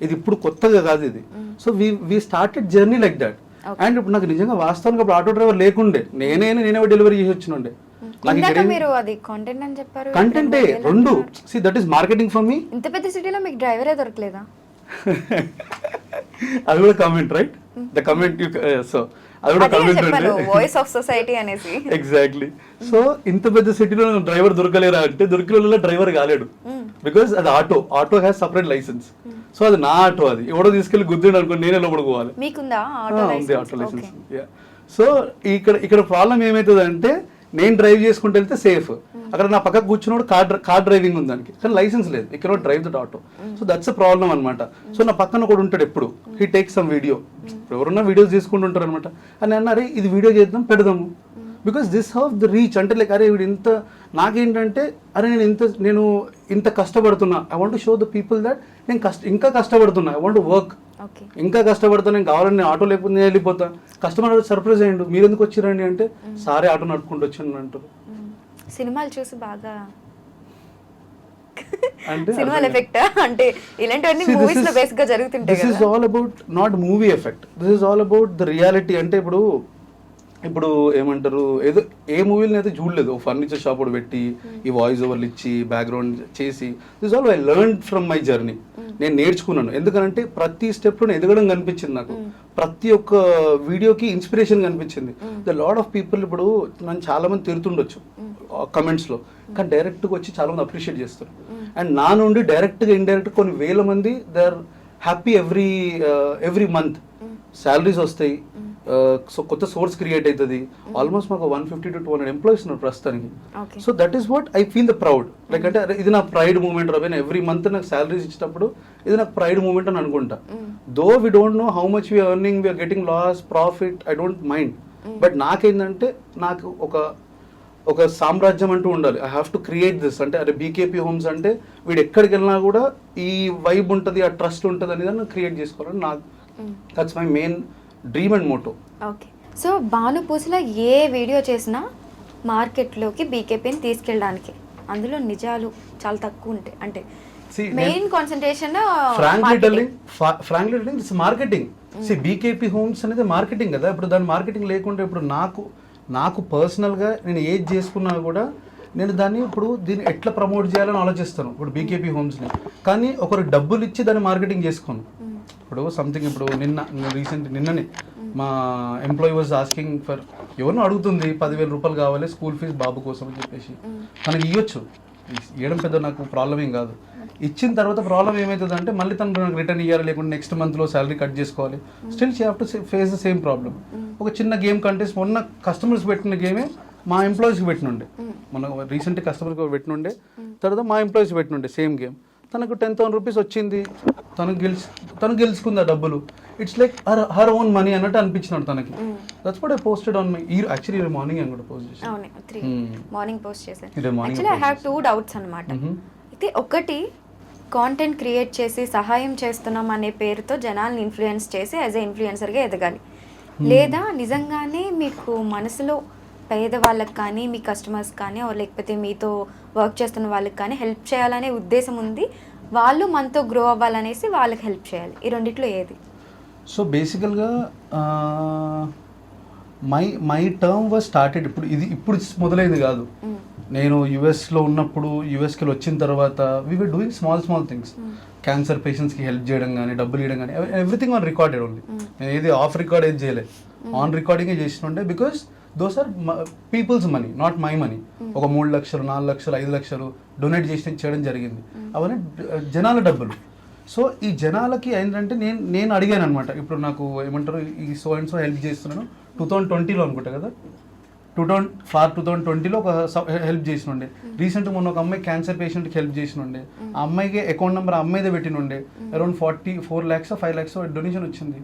ఇది ఇప్పుడు కొత్తగా కాదు ఇది. So we started journey like that. And ఇప్పుడు నాకు నిజంగా వాస్తవానికి అప్పుడు ఆటో డ్రైవర్ లేకుండే, నేనే డెలివరీ చేసి వచ్చినుండే. మీరు అది కాంటెంట్ అని చెప్పారు, కంటెంటే రెండు. That is marketing for me. ఇంత పెద్ద సిటీలో మీకు డ్రైవరే దొరకలేదా? అది కూడా comment, right? The comment. So అది కూడా కామెంట్, వాయిస్ ఆఫ్ సొసైటీ అనేసి. ఎగ్జాక్ట్లీ. సో ఇంత పెద్ద సిటీలో డ్రైవర్ దొరకలేరా అంటే దొరికిన డ్రైవర్ కాలేడు, బికాస్ అది auto has separate license. So అది నా ఆటో, అది ఎవడో తీసుకెళ్లి గుద్దిండు అనుకోండి, నేనే లోపలికి పోవాలి. ఉంది ఆటో లైసెన్స్. సో ఇక్కడ ప్రాబ్లం ఏమవుతుంది అంటే నేను డ్రైవ్ చేసుకుంటూ వెళ్తే సేఫ్, అక్కడ నా పక్కకు కూర్చున్నాడు కార్ డ్రైవింగ్ ఉంది దానికి, కానీ లైసెన్స్ లేదు, he cannot drive that auto. So that's a problem అనమాట. సో నా పక్కన కూడా ఉంటాడు ఎప్పుడు, హీ టేక్ సమ్ వీడియో, ఎవరన్నా వీడియోస్ తీసుకుంటుంటారు అనమాట. అని అన్నారే ఇది వీడియో చేద్దాం పెడదాము, because this how the reach. అంటే లైక్ అరే వీడు ఇంత, నాకేంటంటే అరే నేను ఇంత కష్టపడుతున్నా, I want to show the people that నేను ఇంకా కష్టపడుతున్నా, ఐ వాంట్ టు వర్క్, ఇంకా కష్టపడతాను. నేను కావాలని నేను ఆటో లేకపోతే నేను వెళ్ళిపోతా. కస్టమర్ సర్ప్రైజ్ అయ్యిండు, మీరు ఎందుకు వచ్చిరండి అంటే సారే ఆటో నడుపుకుంటూ వచ్చాను అంటారు. సినిమాలు చూసి బాగా సినిమాల ఎఫెక్ట్ అంటే ఇలాంటివన్నీ మూవీస్ లో బేసిక్ గా జరుగుతుంటాయి. This is all about not movie effect, this is all about the reality. అంటే ఇప్పుడు ఏమంటారు, ఏదో ఏ మూవీని అయితే చూడలేదు, ఫర్నిచర్ షాప్ కూడా పెట్టి ఈ వాయిస్ ఓవర్లు ఇచ్చి బ్యాక్గ్రౌండ్ చేసి, this all I learn from my journey. నేను నేర్చుకున్నాను, ఎందుకంటే ప్రతి స్టెప్లో ఎదగడం కనిపించింది నాకు, ప్రతి ఒక్క వీడియోకి ఇన్స్పిరేషన్ కనిపించింది. ద లాట్ ఆఫ్ పీపుల్ ఇప్పుడు నన్ను చాలా మంది తిరుగుతుండొచ్చు కమెంట్స్లో, కానీ డైరెక్ట్గా వచ్చి చాలా మంది అప్రిషియేట్ చేస్తారు. అండ్ నా నుండి డైరెక్ట్గా ఇండైరెక్ట్ కొన్ని వేల మంది they are happy every month. Salaries వస్తాయి, సో కొత్త సోర్స్ క్రియేట్ అవుతుంది. ఆల్మోస్ట్ మాకు 150 to 200 ఎంప్లాయీస్ ఉన్నారు ప్రస్తుతానికి. So that is what I feel the proud. Like అంటే ఇది నా ప్రైడ్ మూమెంట్ రవేనా, ఎవ్రీ మంత్ నాకు శాలరీస్ ఇచ్చినప్పుడు ఇది నాకు ప్రైడ్ మూమెంట్ అని అనుకుంటా. Though we don't know how much we're earning, we're getting loss profit, I don't mind. But నాకేంటంటే నాకు ఒక సామ్రాజ్యం అంటూ ఉండాలి. I have to create this. అంటే అరే బీకేపీ హోమ్స్ అంటే వీడు ఎక్కడికి వెళ్ళినా కూడా ఈ వైబ్ ఉంటుంది, ఆ ట్రస్ట్ ఉంటుంది అనేది నేను క్రియేట్ చేసుకోవాలని నాకు, that's my main dream and motto. Okay, so భానుపూసలో ఏ వీడియో చేసినా మార్కెట్లోకి బీకేపీని తీసుకెళ్ళడానికి అందులో నిజాలు చాలా తక్కువ ఉంటాయి. అంటే main concentration frankly telling it's marketing. BKP Homes అనేది మార్కెటింగ్ కదా. ఇప్పుడు దాని మార్కెటింగ్ లేకుండా ఇప్పుడు నాకు పర్సనల్గా నేను ఏది చేసుకున్నా కూడా నేను దాన్ని ఇప్పుడు దీన్ని ఎట్లా ప్రమోట్ చేయాలని ఆలోచిస్తాను ఇప్పుడు బీకేపీ హోమ్స్ని. కానీ ఒకరు డబ్బులు ఇచ్చి దాన్ని మార్కెటింగ్ చేసుకోను. ఇప్పుడు సంథింగ్ ఇప్పుడు నిన్ననే మా ఎంప్లాయీ వాజ్ ఆస్కింగ్ ఫర్, ఎవరినో అడుగుతుంది 10,000 రూపాయలు కావాలి స్కూల్ ఫీజు బాబు కోసం అని చెప్పేసి. తనకి ఇవ్వచ్చు, ఇవ్వడం పెద్ద నాకు ప్రాబ్లం ఏం కాదు. ఇచ్చిన తర్వాత ప్రాబ్లం ఏమవుతుంది అంటే మళ్ళీ తను నాకు రిటర్న్ ఇవ్వాలి, లేకుంటే నెక్స్ట్ మంత్లో శాలరీ కట్ చేసుకోవాలి. Still she have to face the same problem. ఒక చిన్న గేమ్ కంటెస్ట్ మొన్న కస్టమర్స్ పెట్టిన గేమే మా ఎంప్లాయీస్కి పెట్టినుండే, మన రీసెంట్ కస్టమర్కి పెట్టినుండే, తర్వాత మా ఎంప్లాయీస్కి పెట్టినుండే సేమ్ గేమ్. తనకు 10,000 రూపీస్ వచ్చింది, తను గెలుచుకుంది ఆ డబ్బులు. It's like her own money అన్నట్టు అనిపించినాడు తనకి. That's what I posted on my actually morning నేను కూడా పోస్ట్ చేశాను. మార్నింగ్ పోస్ట్ చేశాను. యాక్చువల్లీ ఐ హ్యావ్ 2 డౌట్స్ అన్నమాట. అయితే ఒకటి, కాంటెంట్ క్రియేట్ చేసి సహాయం చేస్తున్నాం అనే పేరుతో జనాల్ని ఇన్ఫ్లుయెన్స్ చేసి యాజ్ ఎ ఇన్ఫ్లుయెన్సర్గా ఎదగాలి, లేదా నిజంగానే మీకు మనసులో పేదవాళ్ళకి కానీ మీ కస్టమర్స్ కానీ లేకపోతే మీతో వర్క్ చేస్తున్న వాళ్ళకి కానీ హెల్ప్ చేయాలనే ఉద్దేశం ఉంది, వాళ్ళు మనతో గ్రో అవ్వాలనేసి వాళ్ళకి హెల్ప్ చేయాలి, ఈ రెండిట్లో ఏది? సో బేసికల్గా మై టర్మ్ వాజ్ స్టార్టెడ్ ఇప్పుడు మొదలైంది కాదు. నేను యుఎస్లో ఉన్నప్పుడు, యుఎస్కి వచ్చిన తర్వాత we were doing small things. Cancer పేషెంట్స్కి హెల్ప్ చేయడం కానీ, డబ్బులు ఇవ్వడం కానీ, ఎవ్రీథింగ్ ఆన్ రికార్డెడ్ ఓన్లీ. నేను ఏది ఆఫ్ రికార్డ్ ఏది చేయలేదు, ఆన్ రికార్డింగే చేసినుండే. Because those are people's money, not my money. ఒక 3 లక్షలు 4 లక్షలు 5 లక్షలు డొనేట్ చేయడం జరిగింది. అవన్నీ జనాల డబ్బులు. సో ఈ జనాలకి ఏంటంటే నేను అడిగాను అనమాట. ఇప్పుడు నాకు ఏమంటారు, ఈ సో అండ్ సో హెల్ప్ చేస్తున్నాను 2020లో అనుకుంటా కదా, 2020లో ఒక హెల్ప్ చేసినుండే. రీసెంట్ మొన్న ఒక అమ్మాయి క్యాన్సర్ పేషెంట్కి హెల్ప్ చేసినుండే. ఆ అమ్మాయికి అకౌంట్ నెంబర్ అమ్మాయిదే పెట్టినుండే. అరౌండ్ 4 lakhs 5 lakhs డొనేషన్ వచ్చింది.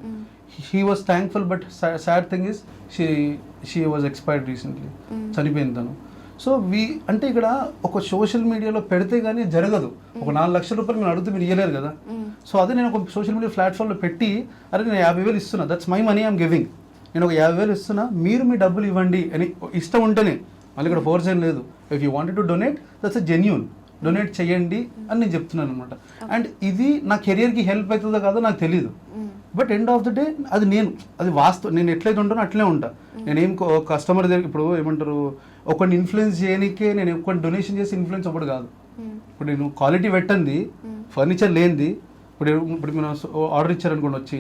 He was thankful, but sad thing is she was expired recently, చనిపోయింది తను. సో అంటే ఇక్కడ ఒక సోషల్ మీడియాలో పెడితే కానీ జరగదు. ఒక 4 లక్షల రూపాయలు మీరు అడిగితే మీరు ఇవ్వలేరు కదా. సో అదే నేను ఒక సోషల్ మీడియా ప్లాట్ఫామ్లో పెట్టి, అరే నేను 50,000 ఇస్తున్నా, that's my money I'm giving, నేను ఒక 50,000 ఇస్తున్నా, మీరు మీ డబ్బులు ఇవ్వండి అని ఇష్టం ఉంటేనే, మళ్ళీ ఇక్కడ ఫోర్స్ ఏం లేదు. If you wanted to donate, that's a genuine, donate చేయండి అని నేను చెప్తున్నాను అనమాట. అండ్ ఇది నా కెరియర్కి హెల్ప్ అవుతుందో కాదో నాకు తెలియదు, but end of the day అది వాస్తవం. నేను ఎట్లయితే ఉంటానో అట్లే ఉంటా. నేనేం కస్టమర్ దగ్గర ఇప్పుడు ఏమంటారు, ఒకరిని ఇన్ఫ్లుయెన్స్ చేయడానికే నేను ఒకరిని డొనేషన్ చేసి ఇన్ఫ్లుయెన్స్ ఒకటి కాదు. ఇప్పుడు నేను క్వాలిటీ పెట్టండి, ఫర్నిచర్ లేనిది, ఇప్పుడు మీరు ఆర్డర్ ఇచ్చారనుకోండి, వచ్చి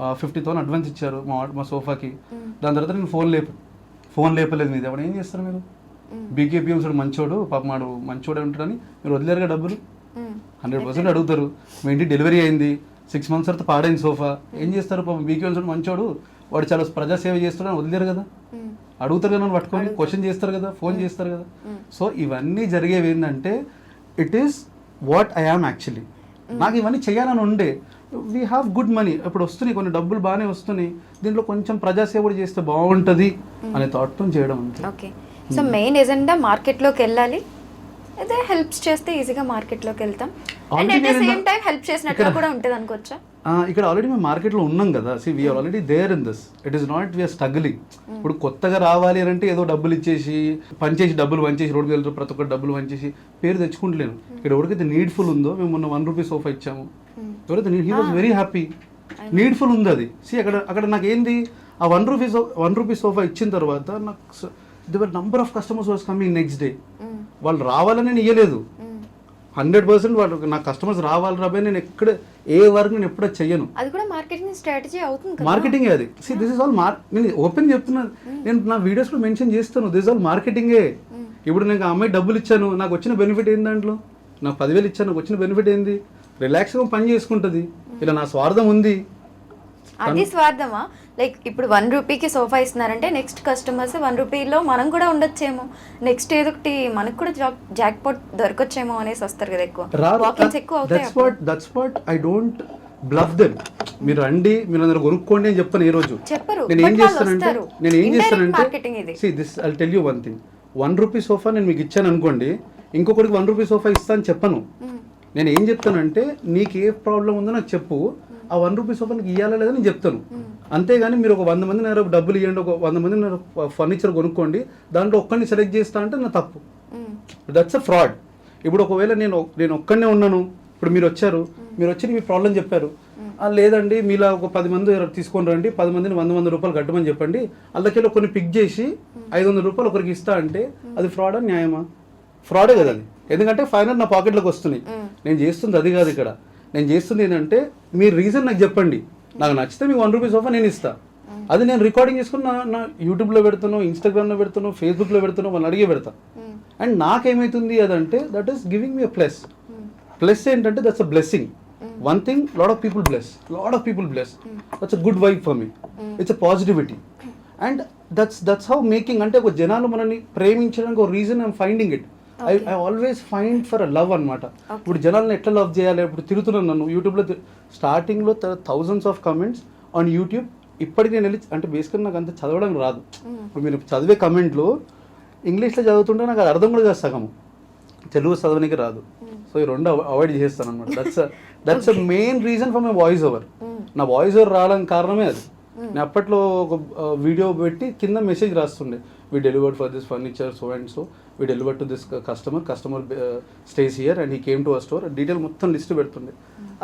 50,000 అడ్వాన్స్ ఇచ్చారు మా సోఫాకి, దాని తర్వాత నేను ఫోన్ లేపలేదు మీది, అప్పుడు ఏం చేస్తారు మీరు? బీకేపీఎం సార్ మంచోడు, పాపమాడు మంచోడే ఉంటాడని మీరు వదిలేరుగా డబ్బులు. 100% అడుగుతారు. మీ ఇంటికి డెలివరీ అయింది, 6 months తర్వాత పాడైంది సోఫా, ఏం చేస్తారు? పాపం బీకేపీఎం సార్ మంచోడు, వాడు చాలా ప్రజాసేవ చేస్తున్నాడు వదిలేరు కదా, అడుగుతారు కదా, నన్ను పట్టుకొని క్వశ్చన్ చేస్తారు కదా, ఫోన్ చేస్తారు కదా. సో ఇవన్నీ జరిగేవి ఏంటంటే, it is what I am actually. నాకు ఇవన్నీ చేయాలని ఉండే. వీ హ్యావ్ గుడ్ మనీ, ఇప్పుడు వస్తున్నాయి కొన్ని డబ్బులు బాగానే వస్తున్నాయి, దీంట్లో కొంచెం ప్రజాసేవ కూడా చేస్తే బాగుంటుంది అనే థాట్తో చేయడం అంతే. ఓకే, సో మెయిన్ ఎజెండా మార్కెట్లోకి వెళ్ళాలి, అదే హెల్ప్స్ చేస్తే ఈజీగా మార్కెట్లోకి వెళ్తాం. And at the same time help చేసినట్లు కూడా ఉంటుంది అనుకోవచ్చా? ఇక్కడ ఆల్రెడీ మేము మార్కెట్లో ఉన్నాం కదా. See we're already there in this, it is not we're struggling. ఇప్పుడు కొత్తగా రావాలి అని అంటే ఏదో డబ్బులు ఇచ్చేసి డబ్బులు పంచేసి రోడ్డుకి వెళ్తారు, ప్రతి ఒక్కరు డబ్బులు పంచేసి పేరు తెచ్చుకుంటలేను. ఇక్కడ ఎవరికైతే నీడ్ఫుల్ ఉందో, మేము మొన్న 1 రూపీ సోఫా ఇచ్చాము, ఎవరైతే he was very happy, needful ఉంది అది. సి అక్కడ నాకు ఏంది, ఆ 1 రూపీ సోఫా ఇచ్చిన తర్వాత నాకు they number of customers was coming next day. వాళ్ళు రావాలని నేను ఇవ్వలేదు, 100% వాళ్ళు నా కస్టమర్స్ రావాలి రాబోయే. నేను ఏ వర్క్ నేను ఎప్పుడో చెయ్యను. అది కూడా మార్కెటింగ్ స్ట్రాటజీ అవుతుంది, మార్కెటింగే అది. సి దిస్ ఇస్ ఆల్ నేను ఓపెన్ చెప్తున్నాను, నేను నా వీడియోస్లో మెన్షన్ చేస్తాను, దిస్ ఆల్ మార్కెటింగే. ఇప్పుడు నేను ఆ అమ్మాయి డబ్బులు ఇచ్చాను, నాకు వచ్చిన బెనిఫిట్ ఏంది? దాంట్లో నాకు 10,000 ఇచ్చాను, నాకు వచ్చిన బెనిఫిట్ ఏంది? రిలాక్స్గా పని చేసుకుంటుంది. ఇలా నా స్వార్థం ఉంది. అది స్వార్థమా? లైక్ ఇప్పుడు 1 రూపీకి సోఫా ఇస్తున్నారంటే నెక్స్ట్ కస్టమర్స్ 1 రూపీలో మనం కూడా ఉండొచ్చేమో, నెక్స్ట్ ఏదో ఒకటి మనకు కూడా జాక్ పాట్ దొరకొచ్చేమో అనేసి వస్తారు కదా, ఎక్కువ వాకింగ్స్ ఎక్కువ అవుతాయి. That's what I don't bluff them. మీరు రండి, మీరు అందరూ కొనుక్కోండి అని చెప్పను ఏ రోజు. చెప్పరు. నేను ఏం చేస్తానంటే see this I'll tell you one thing, 1 rupee sofa నేను మీకు ఇచ్చాను అనుకోండి, ఇంకొకరికి 1 రూపీ సోఫా ఇస్తాను చెప్పను. నేను ఏం చెప్తానంటే, నీకు ఏ ప్రాబ్లం ఉందో నాకు చెప్పు, ఆ 1 రూపీ సోఫా నీకు ఇవ్వాలా లేదా నేను చెప్తాను. అంతేగాని మీరు ఒక 100 మంది డబ్బులు ఇవ్వండి, ఒక 100 మంది ఫర్నిచర్ కొనుక్కోండి, దాంట్లో ఒక్కడిని సెలెక్ట్ చేస్తా అంటే నా తప్పు. That's a fraud. ఇప్పుడు ఒకవేళ నేను ఒక్కడనే ఉన్నాను, ఇప్పుడు మీరు వచ్చి మీ ప్రాబ్లం చెప్పారు, లేదండి మీలా ఒక 10 మంది తీసుకొని రండి, 10 మందిని 100 రూపాయలు కట్టమని చెప్పండి, అందులో కొన్ని పిక్ చేసి 500 రూపాయలు ఒకరికి ఇస్తా అంటే అది ఫ్రాడా న్యాయమా? ఫ్రాడే కదా అది. ఎందుకంటే ఫైనల్ నా పాకెట్లోకి వస్తున్నాయి. నేను చేస్తుంది అది కాదు. ఇక్కడ నేను చేస్తుంది ఏంటంటే మీరు రీజన్ నాకు చెప్పండి, నాకు నచ్చితే మీకు 1 రూపీస్ ఆఫర్ నేను ఇస్తా. అది నేను రికార్డింగ్ చేసుకుని నా యూట్యూబ్లో పెడుతున్నాను, ఇన్స్టాగ్రామ్లో పెడుతున్నాను, ఫేస్బుక్లో పెడుతున్నాను, వాళ్ళని అడిగే పెడతా. అండ్ నాకేమవుతుంది అదంటే that is giving me plus. Plus ఏంటంటే that's a blessing. One thing lot of people bless, that's a good vibe for me, it's a positivity. And that's how making, అంటే ఒక జనాలు మనల్ని ప్రేమించడానికి ఒక reason I'm finding it. I always find for a love అనమాట. ఇప్పుడు జనాలను ఎట్లా లవ్ చేయాలి, ఇప్పుడు తిరుగుతున్నాను నన్ను యూట్యూబ్లో, స్టార్టింగ్లో thousands of comments on YouTube. ఇప్పటికి నేను వెళ్ళి అంటే బేసిక్గా నాకు అంత చదవడం రాదు. ఇప్పుడు మీరు చదివే కమెంట్లు ఇంగ్లీష్లో చదువుతుంటే నాకు అది అర్థం కూడా కాదు, సగము తెలుగు చదవడానికి రాదు. సో ఈ రెండు అవాయిడ్ చేస్తాను అనమాట. That's a main reason for my voice over. నా వాయిస్ ఓవర్ రావడానికి కారణమే అది. నేను అప్పట్లో ఒక వీడియో పెట్టి కింద మెసేజ్ రాస్తుండే, we delivered for this furniture so and so, we delivered to this customer stays here and he came to our store, detail మొత్తం లిస్ట్ పెడుతుండే.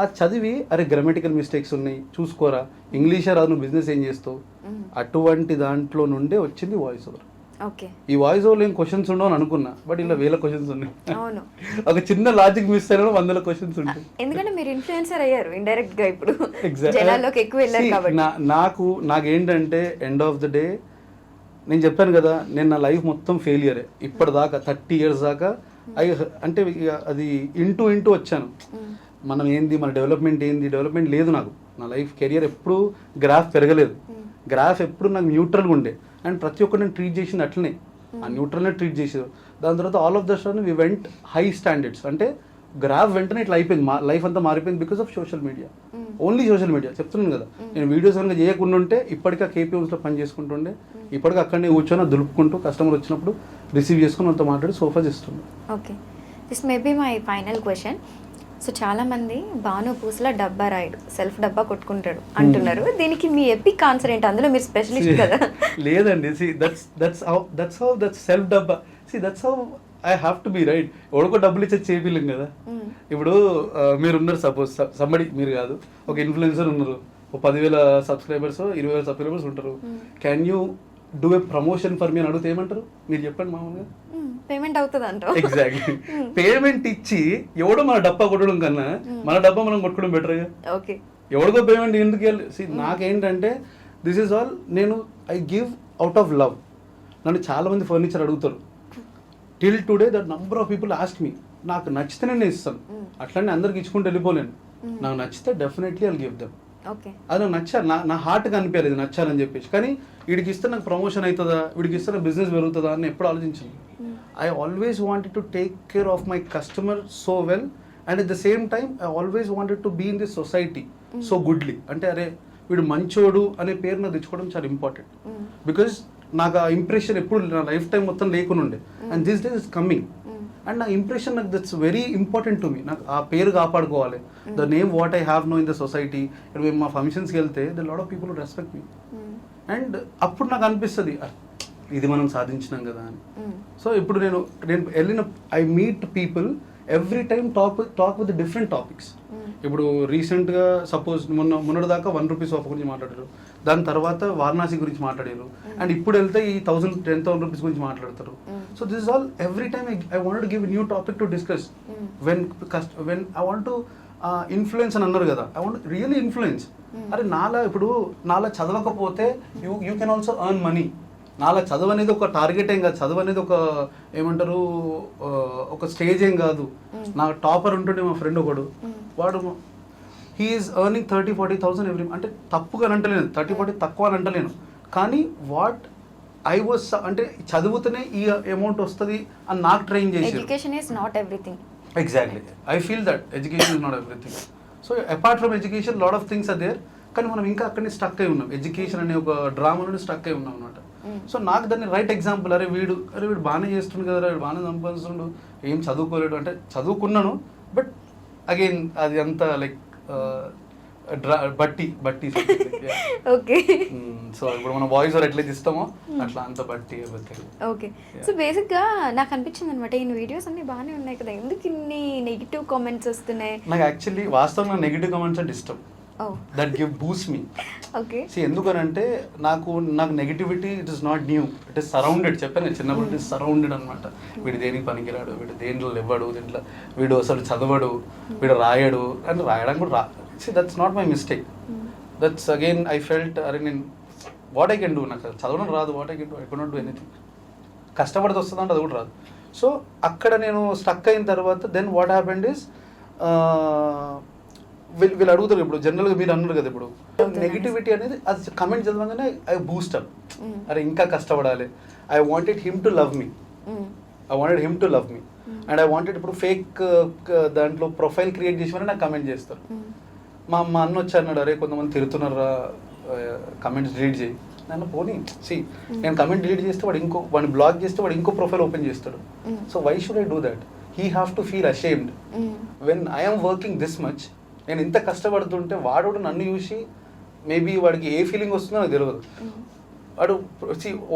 అది చదివి అరే గ్రామటికల్ మిస్టేక్స్ ఉన్నాయి చూసుకోరా, ఇంగ్లీషే రాదు, నువ్వు బిజినెస్ ఏం చేస్తావు, అటువంటి దాంట్లో నుండే వచ్చింది వాయిస్ ఓవర్. ఈ వాయిస్ ఓవర్ ఏం క్వశ్చన్స్ ఉండవు అని అనుకున్నా, బట్ ఇలా 1000 క్వశ్చన్స్ ఉన్నాయి. ఒక చిన్న లాజిక్ మిస్ అయినా 100 క్వశ్చన్స్ ఉంటాయి. ఎందుకంటే మీరు ఇన్ఫ్లుయెన్సర్ అయ్యారు ఇండైరెక్ట్ గా, ఇప్పుడు జనాల్లోకి ఎక్కువ వెళ్ళారు కాబట్టి. నాకేంటంటే ఎండ్ ఆఫ్ ద డే నేను చెప్పాను కదా, నేను నా లైఫ్ మొత్తం ఫెయిలియరే ఇప్పటిదాకా. 30 years దాకా అంటే అది ఇంటూ వచ్చాను. మనం ఏంది, మన డెవలప్మెంట్ లేదు నాకు. నా లైఫ్ కెరియర్ ఎప్పుడు గ్రాఫ్ పెరగలేదు, గ్రాఫ్ ఎప్పుడు నాకు న్యూట్రల్గా ఉండే. అండ్ ప్రతి ఒక్కరు నేను ట్రీట్ చేసింది అట్లనే, ఆ న్యూట్రల్నే ట్రీట్ చేసేది. దాని తర్వాత all of the sudden we went high standards, అంటే గ్రాఫ్ వెంటనే ఇట్లా అయిపోయింది, మా లైఫ్ అంతా మారిపోయింది because of social media. Only social media చెప్తున్నాను కదా. నేను వీడియోస్ కనుక చేయకుండా ఉంటే ఇప్పటికీ కేపీఎంస్లో పని చేసుకుంటుండే, ఇప్పటికీ అక్కడనే కూర్చొని దులుపుకుంటూ కస్టమర్ వచ్చినప్పుడు రిసీవ్ చేసుకుని అంతా మాట్లాడి సోఫా చేస్తుండే. Okay, this may be my final question. So చాలా మంది భాను పూసల డబ్బా రాయుడు, సెల్ఫ్ డబ్బా కొట్టుకుంటాడు అంటున్నారు. దీనికి మీ ఎపిక్ ఆన్సర్ ఏంటి? అందులో మీరు స్పెషలిస్ట్ కదా. లేదండి, దట్స్ హౌ సెల్ఫ్ డబ్బా. That's how I have to be right. ఎవరికో డబ్బులు ఇచ్చే చేయలేం కదా. ఇప్పుడు మీరు ఉన్నారు, సపోజ్ సంబడి, మీరు కాదు, ఒక ఇన్ఫ్లుయెన్సర్ ఉన్నారు, ఒక 10,000 సబ్స్క్రైబర్స్ 20,000 సబ్స్క్రైబర్స్ ఉంటారు. Can you do a promotion for me అని అడిగితే ఏమంటారు? మీరు చెప్పండి మామూలుగా. పేమెంట్ అవుతుంది అంటారు. ఎగ్జాక్ట్లీ. పేమెంట్ ఇచ్చి ఎవడో మన డబ్బా కొట్టడం కన్నా మన డబ్బా మనం కొట్టుకోవడం బెటర్గా. ఓకే, ఎవరికో పేమెంట్ ఎందుకు వెళ్ళి. నాకేంటంటే దిస్ ఈజ్ ఆల్, నేను I give out of love. నన్ను చాలా మంది ఫర్నిచర్ అడుగుతారు. Till today that number of people ask me. నాకు నచ్చితే నేను ఇస్తాను, అట్లనే అందరికి ఇచ్చుకుంటూ వెళ్ళిపోలేను. నాకు నచ్చితే డెఫినెట్లీ ఐల్ గివ్ దెమ్. అది నాకు నచ్చాలి, నా హార్ట్కి అనిపించలేదు నచ్చాలని చెప్పేసి. కానీ వీడికి ఇస్తే నాకు ప్రమోషన్ అవుతుందా, వీడికి ఇస్తే నాకు బిజినెస్ పెరుగుతుందా అని ఎప్పుడు ఆలోచించాను. I always wanted to take care of my customer so well, and at the same time I always wanted to be in this society so goodly. అంటే అరే వీడు మంచోడు అనే పేరు నాకు తెచ్చుకోవడం చాలా ఇంపార్టెంట్. బికాజ్ నాకు ఆ ఇంప్రెషన్ ఎప్పుడు నా లైఫ్ టైం మొత్తం లేకుండా ఉండే, and this days is coming. And నా ఇంప్రెషన్ నాకు that's very important to me. నాకు ఆ పేరు కాపాడుకోవాలి, the name what I have know in the society. ఇప్పుడు మేము మా ఫంక్షన్స్కి వెళ్తే the lot of people respect me. And అప్పుడు నాకు అనిపిస్తుంది ఇది మనం సాధించినాం కదా అని. సో ఇప్పుడు నేను వెళ్ళిన I meet people every time talk with different topics. ఇప్పుడు రీసెంట్గా సపోజ్ మొన్నటి దాకా 1 రూపీస్ ఆఫర్ గురించి మాట్లాడారు, దాని తర్వాత వారణాసి గురించి మాట్లాడారు, అండ్ ఇప్పుడు వెళ్తే ఈ 10,000 రూపీస్ గురించి మాట్లాడతారు. So this is all every time I want to give new topic to discuss. When I want to influence అని అన్నారు కదా, ఐ వాంట్ రియల్లీ ఇన్ఫ్లుయెన్స్. అరే నాలా చదవకపోతే you can also earn money. నాలా చదువు అనేది ఒక టార్గెట్ ఏం కాదు, చదువు అనేది ఒక ఏమంటారు ఒక స్టేజ్ ఏం కాదు. నా టాపర్ ఉంటుండే మా ఫ్రెండ్ ఒకడు, వాడు హీ ఈజ్ ఎర్నింగ్ 30,000-40,000 ఎవ్రీ. అంటే తప్పుగా అని అంటలేను, 30-40 తక్కువ అని అంటలేను, కానీ వాట్ ఐ వాస్ అంటే చదువుతూనే ఈ అమౌంట్ వస్తుంది అని నాకు ట్రైన్ చేసి. Education is not everything. Exactly, I feel that education is not everything. So apart from education lot of things are there, కానీ మనం ఇంకా అక్కడనే స్టక్ అయి ఉన్నాం. ఎడ్యుకేషన్ అనే ఒక డ్రామాలోనే స్టక్ అయి ఉన్నాం అనమాట. సో నాకు దాన్ని రైట్ ఎగ్జాంపుల్, అరే వీడు బాగానే చేస్తుండు కదా, వీడు బాగానే సంపాదిస్తుండు, ఏం చదువుకోలేడు అంటే చదువుకున్నాను, బట్ అగైన్ అది అంతా లైక్ బట్టి. ఓకే, సో ఇప్పుడు మనం వాయిస్ ఓవర్ ఎట్లా ఇస్తామో అట్లా అంత బట్టి. ఓకే, సో బేసిక్గా నాకు అనిపించింది అనమాట, ఈ వీడియోస్ అన్ని బాగానే ఉన్నాయి కదా, ఎందుకు ఇన్ని నెగిటివ్ కామెంట్స్ వస్తున్నాయి? నాకు యాక్చువల్లీ వాస్తవంగా నెగిటివ్ కామెంట్స్ అంటే ఇష్టం. Oh that give boost me. Okay. ఎందుకనంటే నాకు negativity it is not new, it is surrounded. చెప్పాను నేను చిన్నప్పుడు ఇట్ ఇస్ సరౌండెడ్ అనమాట. వీడు దేనికి పనికిరాడు, వీడు దేంట్లో ఇవ్వడు, దీంట్లో వీడు అసలు చదవడు, వీడు రాయడు అంటే రాయడానికి కూడా that's not my mistake. That's again I felt అరే నేను వాట్ ఐ కెన్ డూ, నాకు చదవడం రాదు, what I can do, I can not do anything. కష్టపడితే వస్తుందంటే అది కూడా రాదు. సో అక్కడ నేను స్టక్ అయిన తర్వాత దెన్ వాట్ హ్యాపెండ్ ఇస్ వీళ్ళు అడుగుతారు ఇప్పుడు జనరల్గా మీరు అన్నారు కదా ఇప్పుడు నెగిటివిటీ అనేది అది కమెంట్ చదవగానే ఐ బూస్టప్, అరే ఇంకా కష్టపడాలి, I wanted him to love me, and I wanted ఇప్పుడు ఫేక్ దాంట్లో ప్రొఫైల్ క్రియేట్ చేసి నాకు కమెంట్ చేస్తారు. మా అన్న వచ్చి అన్నాడు అరే కొంతమంది తిరుగుతున్నారా కమెంట్స్ డిలీట్ చేయి. నన్ను పోనీ నేను కమెంట్ డిలీట్ చేస్తే వాడిని బ్లాక్ చేస్తే వాడు ఇంకో ప్రొఫైల్ ఓపెన్ చేస్తాడు. So why should I do that? He have to feel ashamed when I'm working this much. నేను ఇంత కష్టపడుతుంటే వాడు నన్ను చూసి మేబీ వాడికి ఏ ఫీలింగ్ వస్తుందో నాకు తెలియదు. వాడు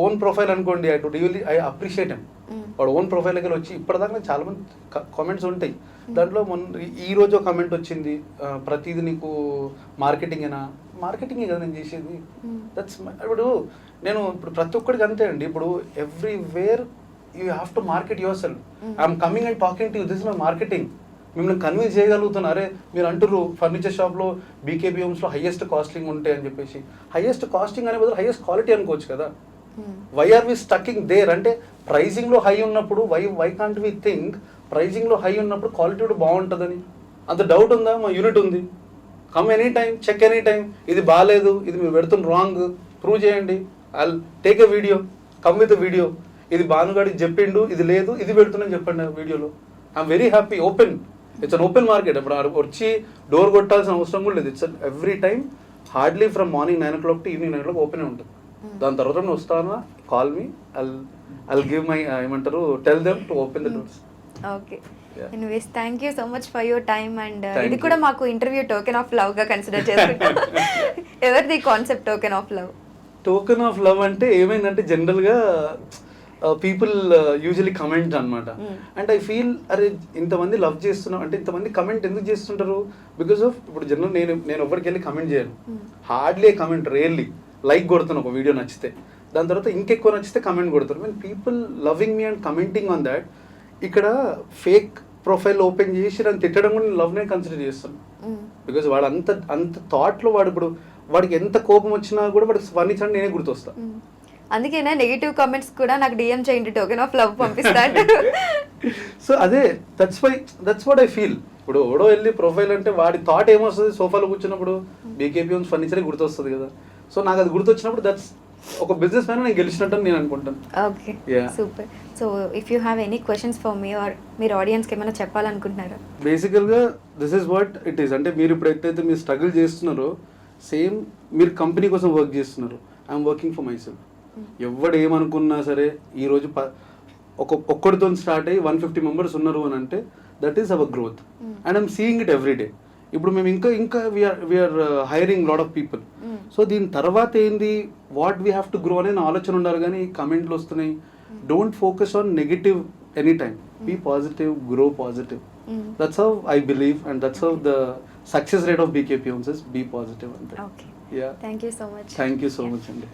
ఓన్ ప్రొఫైల్ అనుకోండి, ఐ అప్రిషియేట్ హిమ్. వాడు ఓన్ ప్రొఫైల్ దగ్గర వచ్చి ఇప్పటిదాకా చాలా మంది కామెంట్స్ ఉంటాయి. దాంట్లో ఈ రోజు కమెంట్ వచ్చింది, ప్రతిదీ నీకు మార్కెటింగేనా? మార్కెటింగే కదా నేను చేసేది. దట్స్ ఇప్పుడు నేను ఇప్పుడు ప్రతి ఒక్కడికి అంతే అండి. ఇప్పుడు everywhere you have to market your self. I'm coming and talking to you, this my marketing. మిమ్మల్ని కన్విన్స్ చేయగలుగుతున్నా. అరే మీరు అంటారు ఫర్నిచర్ షాప్లో బీకేబీ హోమ్స్లో హైయెస్ట్ కాస్టింగ్ ఉంటాయి అని చెప్పేసి. హైయెస్ట్ కాస్టింగ్ అనే బదులు హైయెస్ట్ క్వాలిటీ అనుకోవచ్చు కదా. Why are we stucking there? అంటే ప్రైజింగ్లో హై ఉన్నప్పుడు వై కాంట్ వి థింక్ ప్రైజింగ్లో హై ఉన్నప్పుడు క్వాలిటీ కూడా బాగుంటుందని? అంత డౌట్ ఉందా? మా యూనిట్ ఉంది, come any time, check any time. ఇది బాగాలేదు, ఇది మీరు పెడుతున్న రాంగ్, ప్రూవ్ చేయండి. I take a video, come with video. ఇది భానుగాడికి చెప్పిండు, ఇది లేదు, ఇది పెడుతున్నాను చెప్పండి వీడియోలో. I'm very happy. Open, it's an open market. అప్పుడు వచ్చి డోర్ కొట్టాల్సిన అవసరం కూడా లేదు. It's every time hardly from morning 9 o'clock to evening 9 o'clock open ఉంటుంది. దాని తర్వాత నేను వస్తానా, call me, I'll give my ఏమంటారు, tell them to open the doors. Okay. Anyways thank you so much for your time. And ఇది కూడా మాకు interview token of love గా కన్సిడర్ చేసుకుంటాం. ఎవరిది concept token of love? Token of love అంటే ఏమైందంటే జనరల్గా పీపుల్ యూజువలీ కమెంట్ అనమాట. అండ్ ఐ ఫీల్ అరే ఇంతమంది లవ్ చేస్తున్నాం అంటే ఇంతమంది కమెంట్ ఎందుకు చేస్తుంటారు? బికాస్ ఆఫ్ ఇప్పుడు జనరల్ నేను ఎవరికి వెళ్ళి కమెంట్ చేయను, హార్డ్లీ కమెంట్, రేర్లీ లైక్ కొడుతాను ఒక వీడియో నచ్చితే. దాని తర్వాత ఇంకెక్కువ నచ్చితే కమెంట్ కొడతారు. Mean people loving me and commenting on that. ఇక్కడ ఫేక్ ప్రొఫైల్ ఓపెన్ చేసి నన్ను తిట్టడం కూడా నేను లవ్నే కన్సిడర్ చేస్తాను. బికాస్ వాడు అంత థాట్లో వాడు ఇప్పుడు వాడికి ఎంత కోపం వచ్చినా కూడా వాడికి వర్ణించడం నేనే గుర్తొస్తాను. అందుకేనా నెగిటివ్ కామెంట్స్ కూడా నాకు డిఎం చేయండి, టోకెన్ ఆఫ్ లవ్ పంపిస్తాడు. సో అదే దట్స్ వాట్ ఐ ఫీల్. ఇప్పుడు ఎవడో వెళ్ళి ప్రొఫైల్ అంటే వాడి థాట్ ఏమొస్తుంది, సోఫాలో కూర్చున్నప్పుడు బీకేపీ హోమ్స్ ఫర్నిచరే గుర్తొస్తుంది కదా. సో నాకు అది గుర్తొచ్చినప్పుడు దట్స్ ఒక బిజినెస్ మ్యాన్ నేను గెలిచినట్టు నేను అనుకుంటాను. Okay, super. So if you have any questions for me or మీరు ఆడియన్స్కి ఏమైనా చెప్పాలనుకుంటున్నారా? బేసికల్గా this is what it is. అంటే మీరు ఇప్పుడు ఎట్లయితే మీరు స్ట్రగుల్ చేస్తున్నారో సేమ్ మీరు కంపెనీ కోసం వర్క్ చేస్తున్నారు. I'm working for my self. ఎవడు ఏమనుకున్నా సరే ఈరోజు ఒక్కడితో స్టార్ట్ అయ్యి 150 members ఉన్నారు అని అంటే that is our growth. And I'm seeing it every day. ఇప్పుడు మేము ఇంకా we're hiring lot of people. So దీని తర్వాత ఏంది, what we have to grow అనే ఆలోచన ఉండాలి. కానీ కమెంట్లు వస్తున్నాయి. Don't focus on negative any time. Be positive, grow positive. That's how I believe and that's how the success rate of BKP Homes is be positive. అంటే okay, thank you so much. Thank you so much అండి.